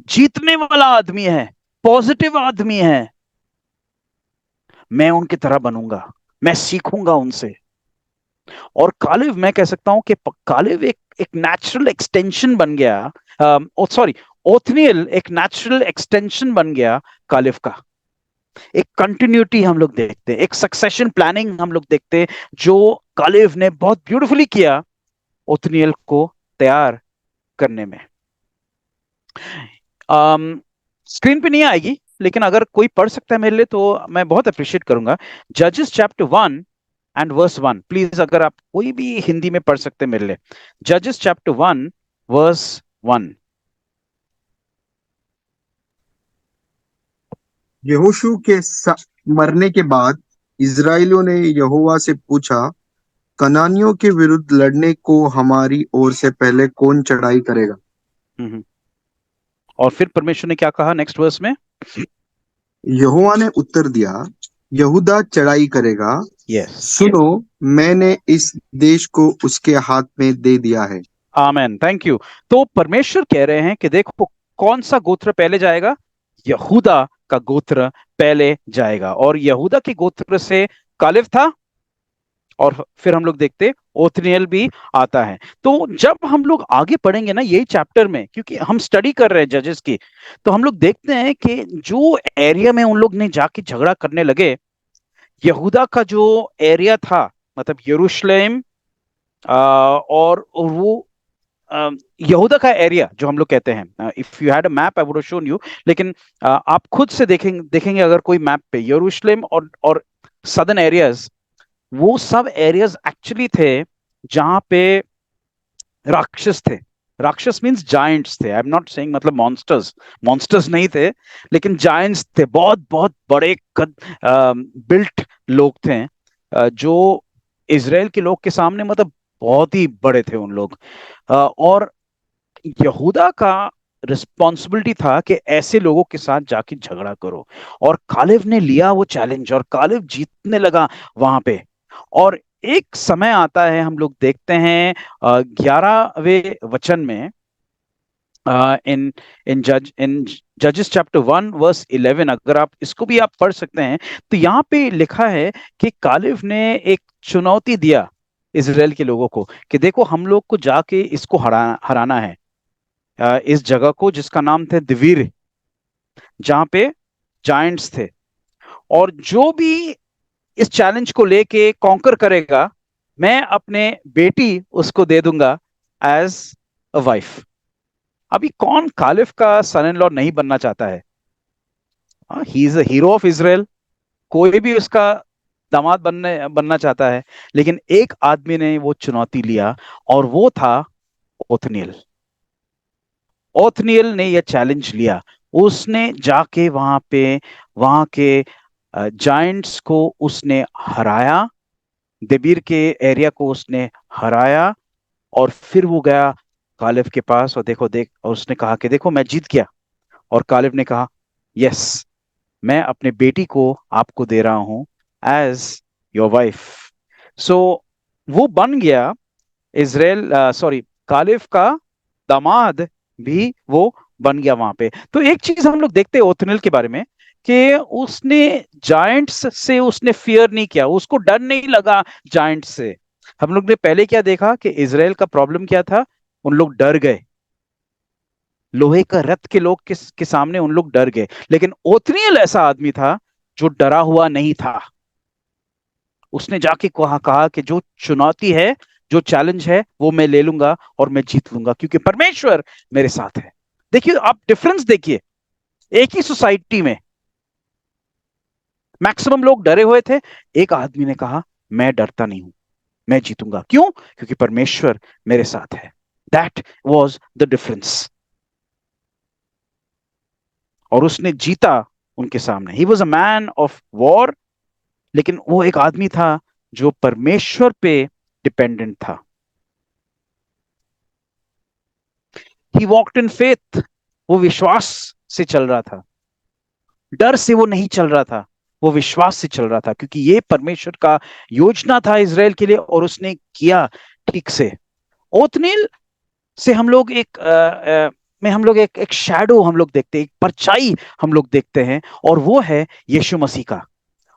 जीतने वाला आदमी है, पॉजिटिव आदमी है। मैं उनकी तरह बनूंगा, मैं सीखूंगा उनसे। और कालिव, मैं कह सकता हूं कि कालिव एक एक नेचुरल एक्सटेंशन बन गया। सॉरी, ओथनियल एक नेचुरल एक्सटेंशन बन गया कालिव का। एक कंटिन्यूटी हम लोग देखते हैं, एक सक्सेशन प्लानिंग हम लोग देखते हैं, जो कालिव ने बहुत ब्यूटीफुली किया ओथनियल को तैयार करने में। स्क्रीन पे नहीं आएगी, लेकिन अगर कोई पढ़ सकता है मेरे लिए तो मैं बहुत अप्रिशिएट करूंगा। जजेस चैप्टर 1 and verse 1, प्लीज अगर आप कोई भी हिंदी में पढ़ सकते हैं मेरे लिए। जजेस चैप्टर 1 verse 1। यहोशू के मरने के बाद इस्राएलियों ने यहोवा से पूछा, कनानियों के विरुद्ध लड़ने को हमारी ओर से पहले कौन चढ़ाई करेगा? और फिर परमेश्वर ने क्या कहा नेक्स्ट वर्स में? यहोवा ने उत्तर दिया, यहूदा चढ़ाई करेगा। यस, सुनो, मैंने इस देश को उसके हाथ में दे दिया है। आमेन, थैंक यू। तो परमेश्वर कह रहे हैं कि देखो कौन सा गोत्र पहले जाएगा? यहूदा का गोत्र पहले जाएगा। और यहूदा के गोत्र से कालिव था, और फिर हम लोग देखते ओथनियल भी आता है। तो जब हम लोग आगे पढ़ेंगे ना यही चैप्टर में, क्योंकि हम स्टडी कर रहे हैं जजेस की, तो हम लोग देखते हैं कि जो एरिया में उन लोग ने जाके झगड़ा करने लगे, यहूदा का जो एरिया था, मतलब यरूशलेम, और वो यहूदा का एरिया जो हम लोग कहते हैं, if you had a map I would have shown you, लेकिन आप खुद से देखेंगे अगर कोई मैप पे, यरूशलेम और सदर्न एरियाज, वो सब एरियाज एक्चुअली थे जहां पे राक्षस थे। राक्षस मींस जायंट्स थे। आई एम नॉट सेइंग मतलब मॉन्स्टर्स, मॉन्स्टर्स नहीं थे, लेकिन जायंट्स थे। बहुत बहुत बड़े कद बिल्ट लोग थे, जो इजराइल के लोग के सामने मतलब बहुत ही बड़े थे उन लोग। और यहूदा का रिस्पॉन्सिबिलिटी था कि ऐसे लोगों के साथ जाके झगड़ा करो। और कालिव ने लिया वो चैलेंज, और कालिव जीतने लगा वहां पे। और एक समय आता है, हम लोग देखते हैं 11वें वचन में, इन इन जजेस चैप्टर 1 verse 11, अगर आप इसको भी आप पढ़ सकते हैं, तो यहाँ पे लिखा है कि कालिव ने एक चुनौती दिया इजराइल के लोगों को कि देखो हम लोग को जाके इसको हराना है, इस जगह को जिसका नाम थे दिवीर, जहां पे जायंट्स थे। और जो भी इस चैलेंज को लेके कॉन्कर करेगा, मैं अपने बेटी उसको दे दूंगा एज अ वाइफ। अभी कौन कालिफ का सन इन लॉ नहीं बनना चाहता है? He is a hero of Israel, कोई भी उसका दामाद बनना चाहता है। लेकिन एक आदमी ने वो चुनौती लिया, और वो था ओथनियल। ओथनियल ने यह चैलेंज लिया। उसने जाके वहां के जायंट्स को उसने हराया, देबीर के एरिया को उसने हराया। और फिर वो गया कालिब के पास, और और उसने कहा कि देखो मैं जीत गया। और कालिब ने कहा, यस, मैं अपने बेटी को आपको दे रहा हूं एज योर वाइफ। सो वो बन गया इजराइल, सॉरी, कालिब का दामाद भी वो बन गया वहां पे। तो एक चीज हम लोग देखते हैं ओथनिल के बारे में, कि उसने जायंट्स से उसने फियर नहीं किया, उसको डर नहीं लगा जायंट्स से। हम लोग ने पहले क्या देखा कि इजराइल का प्रॉब्लम क्या था? उन लोग डर गए, लोहे का रथ के लोग के सामने उन लोग डर गए। लेकिन ओथनियल ऐसा आदमी था जो डरा हुआ नहीं था। उसने जाके कहा कि जो चुनौती है, जो चैलेंज है, वो मैं ले लूंगा और मैं जीत लूंगा, क्योंकि परमेश्वर मेरे साथ है। देखिए, आप डिफरेंस देखिए, एक ही सोसाइटी में मैक्सिमम लोग डरे हुए थे, एक आदमी ने कहा मैं डरता नहीं हूं, मैं जीतूंगा। क्यों? क्योंकि परमेश्वर मेरे साथ है। That was the difference. और उसने जीता उनके सामने। He was a man of war, लेकिन वो एक आदमी था जो परमेश्वर पे डिपेंडेंट था। ही वॉकड इन फेथ, वो विश्वास से चल रहा था, डर से वो नहीं चल रहा था, वो विश्वास से चल रहा था, क्योंकि ये परमेश्वर का योजना था इज़राइल के लिए, और उसने किया ठीक से। ओत्नील से हम लोग एक शैडो हम लोग देखते हैं, एक परछाई हम लोग देखते हैं, और वो है यीशु मसीह का।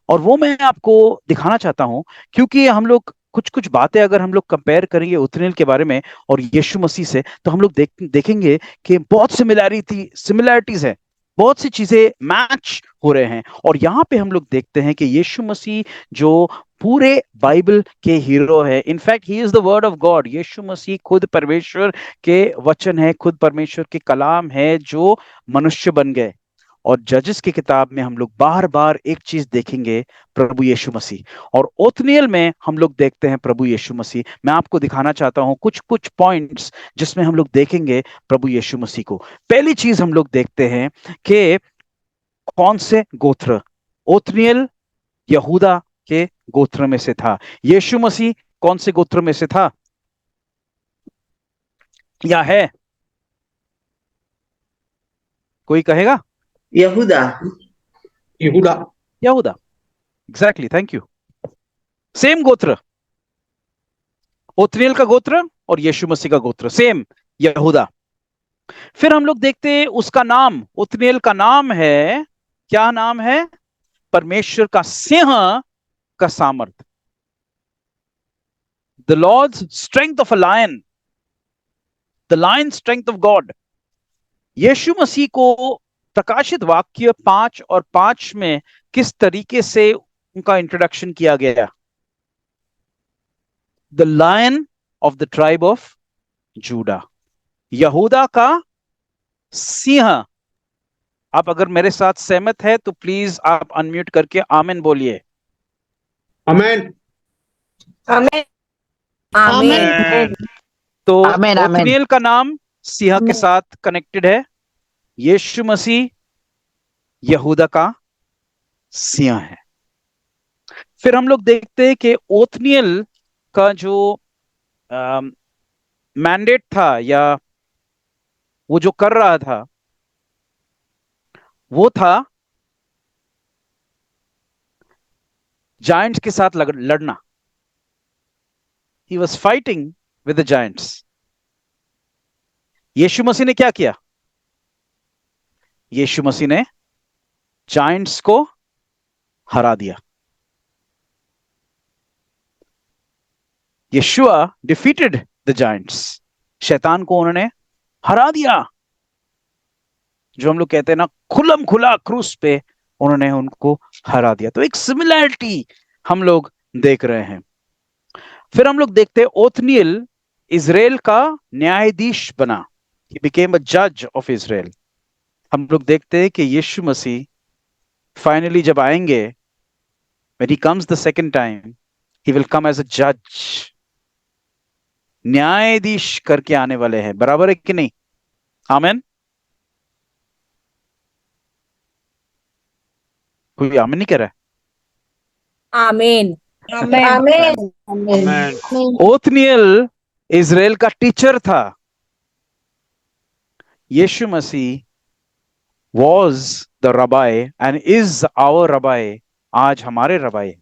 और वो मैं आपको दिखाना चाहता हूं, क्योंकि हम लोग कुछ कुछ बातें अगर हम लोग कंपेयर करेंगे उतनेल के बारे में और यीशु मसीह से, तो हम लोग देखेंगे कि बहुत सिमिलैरिटीज है, बहुत सी चीजें मैच हो रहे हैं। और यहाँ पे हम लोग देखते हैं कि यीशु मसीह जो पूरे बाइबल के हीरो है, in fact he is the word of God. यीशु मसीह खुद परमेश्वर के वचन है, खुद परमेश्वर के कलाम है जो मनुष्य बन गए। और जजेस की किताब में हम लोग बार बार एक चीज देखेंगे, प्रभु यीशु मसीह। और ओत्नियल में हम लोग देखते हैं प्रभु यीशु मसीह। मैं आपको दिखाना चाहता हूं कुछ कुछ पॉइंट्स जिसमें हम लोग देखेंगे प्रभु यीशु मसीह को। पहली चीज हम लोग देखते हैं कि कौन से गोत्र। ओत्नियल यहूदा के गोत्र में से था। यीशु मसीह कौन से गोत्र में से था या है? कोई कहेगा? यहूदा। यहूदा। यहूदा, एग्जैक्टली, थैंक यू। सेम गोत्र, ओत्नियल का गोत्र और यीशु मसीह का गोत्र सेम, यहूदा। फिर हम लोग देखते हैं उसका नाम, ओत्नियल का नाम है, क्या नाम है? परमेश्वर का सिंह का सामर्थ, the lord's strength of a lion, the lion strength of God. यीशु मसीह को प्रकाशित वाक्य 5:5 में किस तरीके से उनका इंट्रोडक्शन किया गया? The lion of the tribe of Judah, यहूदा का सिंह। आप अगर मेरे साथ सहमत है तो प्लीज आप अनम्यूट करके आमीन बोलिए। आमेन। आमेन। आमेन। तो आमेन, आमेन। ओत्नियल का नाम सिंह के साथ कनेक्टेड है, यीशु मसीह यहूदा का सिंह है। फिर हम लोग देखते हैं कि ओत्नियल का जो मैंडेट था, या वो जो कर रहा था, वो था जायंट्स के साथ लड़ना। He was fighting with the giants. यीशु मसीह ने क्या किया? यीशु मसीह ने जायंट्स को हरा दिया। यीशुआ डिफीटेड द जायंट्स, शैतान को उन्होंने हरा दिया। जो हम लोग कहते हैं ना, खुलम खुला क्रूस पे उन्होंने उनको हरा दिया। तो एक सिमिलैरिटी हम लोग देख रहे हैं। फिर हम लोग देखते हैं ओत्नियल इजराइल का न्यायाधीश बना, ही बिकेम अ जज ऑफ इजराइल। हम लोग देखते हैं कि यीशु मसीह फाइनली जब आएंगे, when he comes the second time, he will come as a judge, न्यायाधीश करके आने वाले हैं। बराबर है कि नहीं? आमीन। कोई आमीन नहीं कह रहा है? आमेन। आमेन। आमेन। ओत्नियल इजराइल का टीचर था। यीशु मसीह was the rabbi and is our rabbi, आज हमारे रबाई,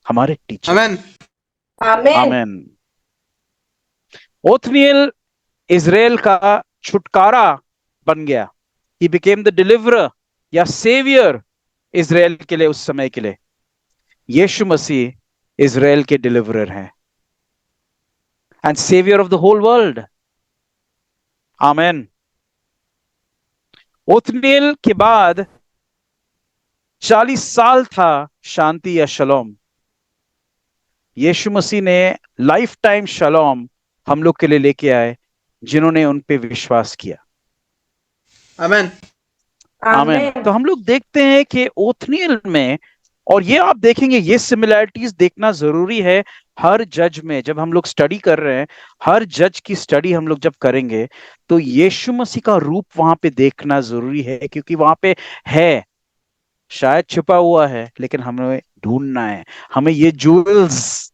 हमारे टीचर। आमेन। आमेन। आमीन। ओत्नियल इजराइल का छुटकारा बन गया। ही बिकेम द डिलीवरर या सेवियर इजराइल के लिए, उस समय के लिए। यीशु मसीह इजराइल के डिलीवरर हैं and saviour of the whole world. आमीन। ओत्नियल के बाद 40 साल था शांति या शलोम। यीशु मसीह ने लाइफ टाइम शलोम हम लोग के लिए लेके आए, जिन्होंने उन पे विश्वास किया। Amen. आमीन। तो हम लोग देखते हैं कि ओथनियल में, और ये आप देखेंगे, ये सिमिलैरिटीज देखना जरूरी है हर जज में। जब हम लोग स्टडी कर रहे हैं, हर जज की स्टडी हम लोग जब करेंगे, तो यीशु मसीह का रूप वहां पे देखना जरूरी है, क्योंकि वहां पे है, शायद छिपा हुआ है, लेकिन हमें ढूंढना है। हमें ये जूल्स,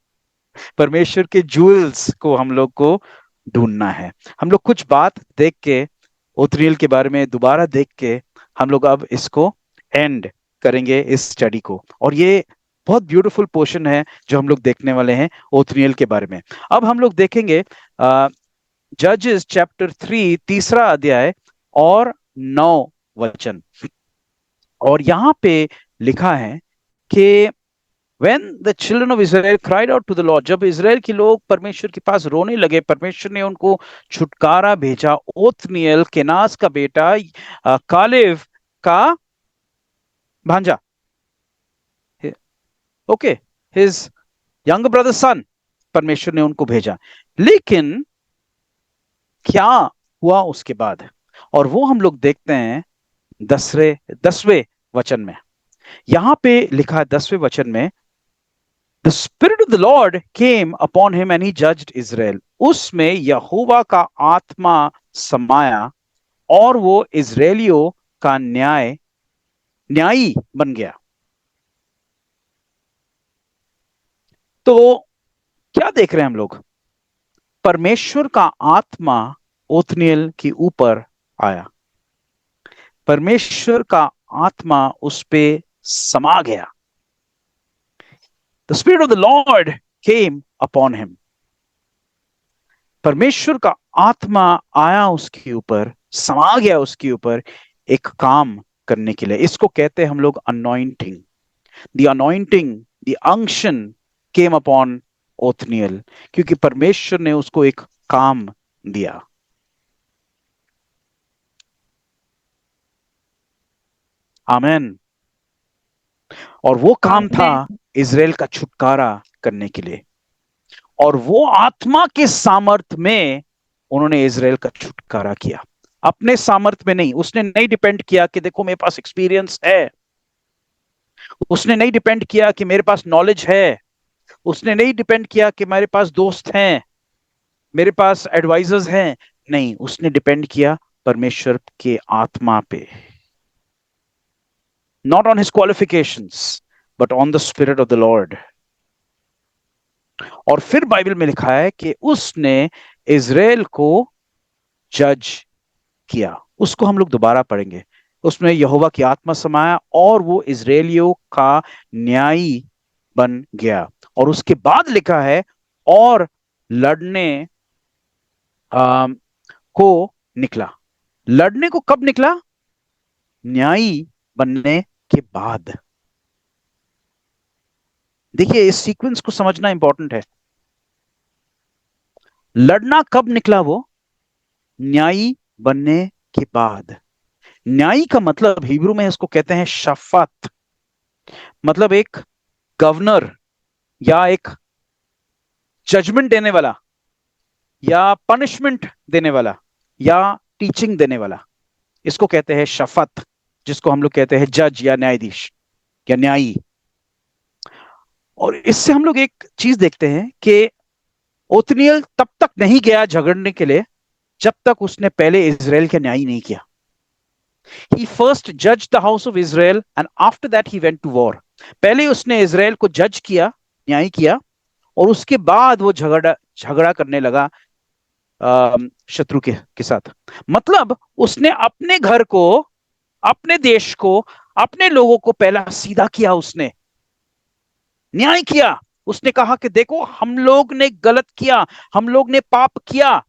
परमेश्वर के जूल्स को हम लोग को ढूंढना है। हम लोग कुछ बात देख के, ओथनियल के बारे में दोबारा देख के, हम लोग अब इसको एंड करेंगे इस स्टडी को। और ये बहुत ब्यूटीफुल पोर्शन है जो हम लोग देखने वाले हैं ओथनियल के बारे में। अब हम लोग देखेंगे जजेस चैप्टर 3 तीसरा अध्याय और 9 वचन। और यहाँ पे लिखा है कि When the children of Israel cried out to the Lord, जब इजराइल के लोग परमेश्वर के पास रोने लगे, परमेश्वर ने उनको छुटकारा भेजा। ओथनियल केनास का बेटा, कालेव का भांजा, ओके, हिज यंग ब्रदर सन, परमेश्वर ने उनको भेजा। लेकिन क्या हुआ उसके बाद, और वो हम लोग देखते हैं 10वें वचन में। यहां पे लिखा है 10वें वचन में, The Spirit of the Lord came upon him and he judged Israel. उसमें यहोवा का आत्मा समाया और वो इजराइलियों का न्यायी बन गया। तो क्या देख रहे हैं हम लोग? परमेश्वर का आत्मा ओथनियल के ऊपर आया, परमेश्वर का आत्मा उस पे समा गया। The Spirit of the Lord came upon him. परमेश्वर का आत्मा आया उसके ऊपर, समा गया उसके ऊपर एक काम करने के लिए। इसको कहते हैं हम लोग anointing. The anointing, the unction came upon ओथनियल, क्योंकि परमेश्वर ने उसको एक काम दिया। आमेन। और वो काम था इजराइल का छुटकारा करने के लिए, और वो आत्मा के सामर्थ में उन्होंने इजराइल का छुटकारा किया। अपने सामर्थ में नहीं, उसने नहीं डिपेंड किया कि देखो मेरे पास एक्सपीरियंस है, उसने नहीं डिपेंड किया कि मेरे पास नॉलेज है, उसने नहीं डिपेंड किया कि मेरे पास दोस्त हैं, मेरे पास एडवाइजर्स हैं। नहीं, उसने डिपेंड किया परमेश्वर के आत्मा पे। Not on his qualifications, but on the Spirit of the Lord. और फिर बाइबल में लिखा है कि उसने इजराइल को जज किया। उसको हम लोग दोबारा पढ़ेंगे। उसमें यहोवा की आत्मा समाया और वो इजराइलियों का न्यायी बन गया। और उसके बाद लिखा है और लड़ने को निकला। लड़ने को कब निकला? न्यायी बनने के बाद। देखिए, इस सीक्वेंस को समझना इंपॉर्टेंट है। लड़ना कब निकला? वो न्यायी बनने के बाद। न्यायी का मतलब हिब्रू में इसको कहते हैं शफात, मतलब एक गवर्नर या एक जजमेंट देने वाला या पनिशमेंट देने वाला या टीचिंग देने वाला, इसको कहते हैं शफात, जिसको हम लोग कहते हैं जज या न्यायाधीश या न्यायी। और इससे हम लोग एक चीज देखते हैं कि ओथनियल तब तक नहीं गया झगड़ने के लिए जब तक उसने पहले इजराइल का न्याय नहीं किया। He first judged the house of Israel and after that he went to war. पहले उसने इजराइल को जज किया, न्याय किया, और उसके बाद वो झगड़ा करने लगा शत्रु के साथ। मतलब उसने अपने घर को, अपने देश को, अपने लोगों को पहला सीधा किया, उसने न्याय किया। उसने कहा कि देखो हम लोग ने गलत किया, हम लोग ने पाप किया,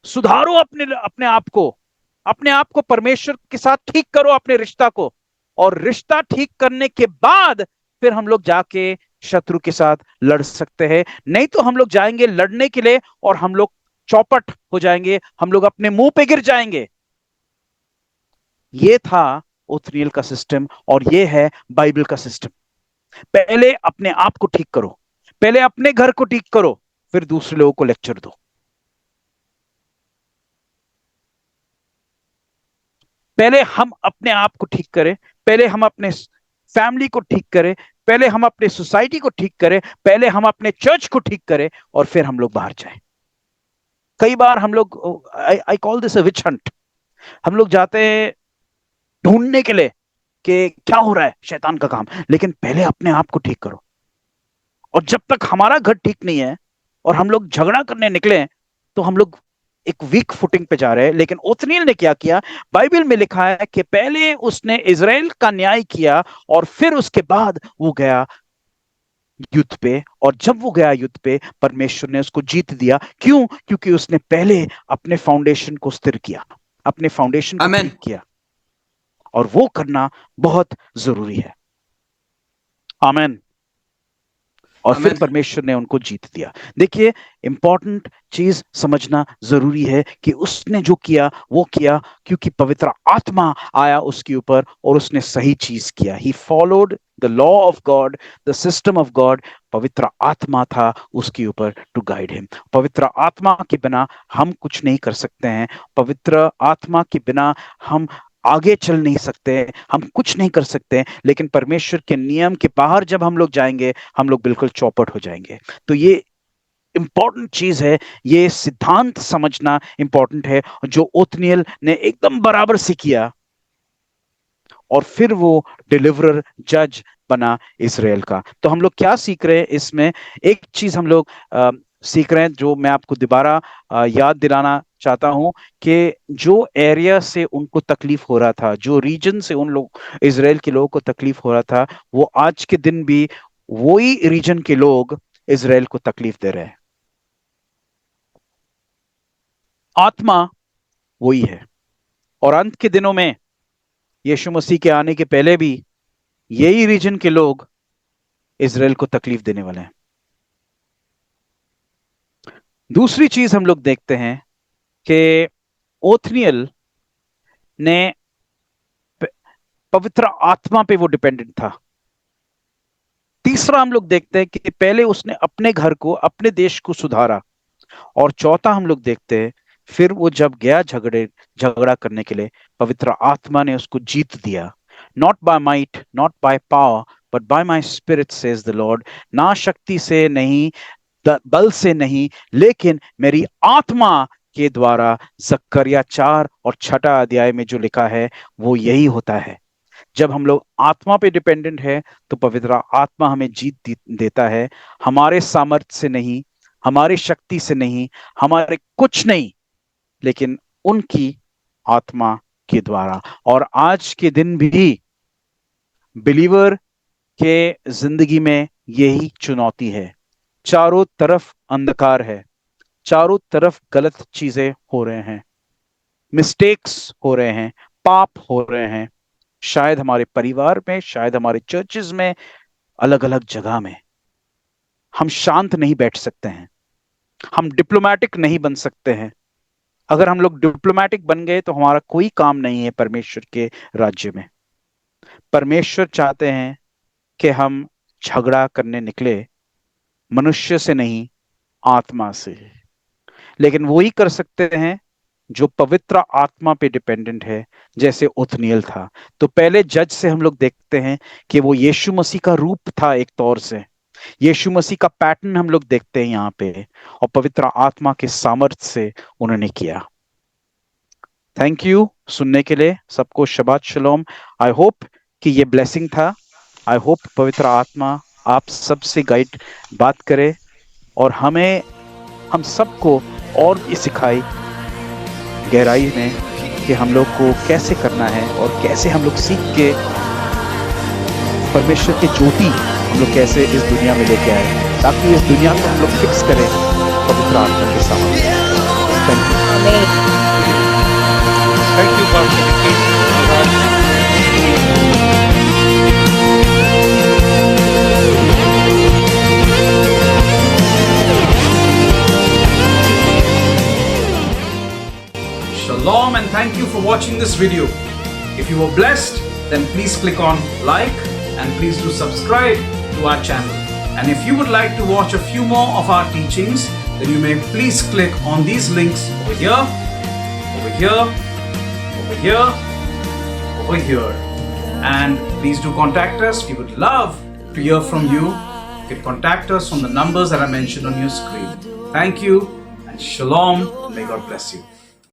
सुधारो अपने आप को परमेश्वर के साथ ठीक करो अपने रिश्ता को, और रिश्ता ठीक करने के बाद फिर हम लोग जाके शत्रु के साथ लड़ सकते हैं। नहीं तो हम लोग जाएंगे लड़ने के लिए और हम लोग चौपट हो जाएंगे, हम लोग अपने मुंह पे गिर जाएंगे। ये था ओथनियल का सिस्टम और ये है बाइबल का सिस्टम। पहले अपने आप को ठीक करो, पहले अपने घर को ठीक करो, फिर दूसरे लोगों को लेक्चर दो। पहले हम अपने आप को ठीक करें, पहले हम अपने फैमिली को ठीक करें, पहले हम अपने सोसाइटी को ठीक करें, पहले हम अपने चर्च को ठीक करें, और फिर हम लोग बाहर जाएं। कई बार हम लोग, I call this a witch hunt, हम लोग जाते हैं ढूंढने के लिए कि क्या हो रहा है, शैतान का काम, लेकिन पहले अपने आप को ठीक करो। और जब तक हमारा घर ठीक नहीं है और हम लोग झगड़ा करने निकले, तो हम लोग एक वीक फुटिंग पे जा रहे हैं। लेकिन ओथनिएल ने क्या किया, बाइबल में लिखा है कि पहले उसने इजराइल का न्याय किया और फिर उसके बाद वो गया युद्ध पे, और जब वो गया युद्ध पे, परमेश्वर ने उसको जीत दिया। क्यों? क्योंकि उसने पहले अपने फाउंडेशन को स्थिर किया, अपने फाउंडेशन को Amen. ठीक किया, और वो करना बहुत जरूरी है। आमीन। और फिर Amen. परमेश्वर ने उनको जीत दिया। देखिए, इंपॉर्टेंट चीज समझना जरूरी है कि उसने जो किया वो किया क्योंकि पवित्र आत्मा आया उसके ऊपर और उसने सही चीज किया। He followed the law of God, the system of God. पवित्र आत्मा था उसके ऊपर टू गाइड हिम। पवित्र आत्मा के बिना हम कुछ नहीं कर सकते हैं। पवित्र आत्मा के बिना हम आगे चल नहीं सकते, हम कुछ नहीं कर सकते। लेकिन परमेश्वर के नियम के बाहर जब हम लोग जाएंगे, हम लोग बिल्कुल चौपट हो जाएंगे। तो ये इंपॉर्टेंट चीज है, ये सिद्धांत समझना इंपॉर्टेंट है, जो ओथनिएल ने एकदम बराबर से किया, और फिर वो डिलीवरर, जज बना इजराइल का। तो हम लोग क्या सीख रहे हैं इसमें? एक चीज हम लोग सीख रहे हैं, जो मैं आपको दोबारा याद दिलाना चाहता हूं, कि जो एरिया से उनको तकलीफ हो रहा था, जो रीजन से उन लोग इजराइल के लोगों को तकलीफ हो रहा था, वो आज के दिन भी वही रीजन के लोग इजराइल को तकलीफ दे रहे हैं। आत्मा वही है, और अंत के दिनों में यीशु मसीह के आने के पहले भी यही रीजन के लोग इजराइल को तकलीफ देने वाले हैं। दूसरी चीज हम लोग देखते हैं कि ओथनिएल ने पवित्र आत्मा पे वो डिपेंडेंट था। तीसरा हम लोग देखते हैं कि पहले उसने अपने घर को, अपने देश को सुधारा, और चौथा हम लोग देखते हैं फिर वो जब गया झगड़ा करने के लिए, पवित्र आत्मा ने उसको जीत दिया। Not by might, not by power, but by my spirit says the Lord. ना शक्ति से नहीं, बल से नहीं, लेकिन मेरी आत्मा के द्वारा। जकरिया 4 और 6 अध्याय में जो लिखा है वो यही होता है। जब हम लोग आत्मा पे डिपेंडेंट है तो पवित्र आत्मा हमें जीत देता है। हमारे सामर्थ्य से नहीं, हमारी शक्ति से नहीं, हमारे कुछ नहीं, लेकिन उनकी आत्मा के द्वारा। और आज के दिन भी बिलीवर के जिंदगी में यही चुनौती है। चारों तरफ अंधकार है, चारों तरफ गलत चीजें हो रहे हैं, मिस्टेक्स हो रहे हैं, पाप हो रहे हैं, शायद हमारे परिवार में, शायद हमारे चर्चेस में, अलग अलग जगह में। हम शांत नहीं बैठ सकते हैं, हम डिप्लोमेटिक नहीं बन सकते हैं। अगर हम लोग डिप्लोमेटिक बन गए तो हमारा कोई काम नहीं है परमेश्वर के राज्य में। परमेश्वर चाहते हैं कि हम झगड़ा करने निकले मनुष्य से नहीं, आत्मा से। लेकिन वो ही कर सकते हैं जो पवित्र आत्मा पे डिपेंडेंट है, जैसे ओथनिएल था। तो पहले जज से हम लोग देखते हैं कि वो यीशु मसीह का रूप था, एक तौर से यीशु मसीह का पैटर्न हम लोग देखते हैं यहाँ पे, और पवित्र आत्मा के सामर्थ्य से उन्होंने किया। थैंक यू सुनने के लिए सबको। शबात शलोम। आई होप कि ये ब्लेसिंग था। आई होप पवित्र आत्मा आप सबसे गाइड बात करे और हमें, हम सबको और भी सिखाई गहराई में कि हम लोग को कैसे करना है और कैसे हम लोग सीख के परमेश्वर की ज्योति हम लोग कैसे इस दुनिया में लेके आए, ताकि इस दुनिया को हम लोग फिक्स करें पवित्र आत्मा के सामने। Thank you. Shalom and thank you for watching this video. If you were blessed, then please click on like and please do subscribe to our channel. And if you would like to watch a few more of our teachings, then you may please click on these links over here, over here, over here, over here. And please do contact us. We would love to hear from you. You can contact us from the numbers that are mentioned on your screen. Thank you and shalom. May God bless you.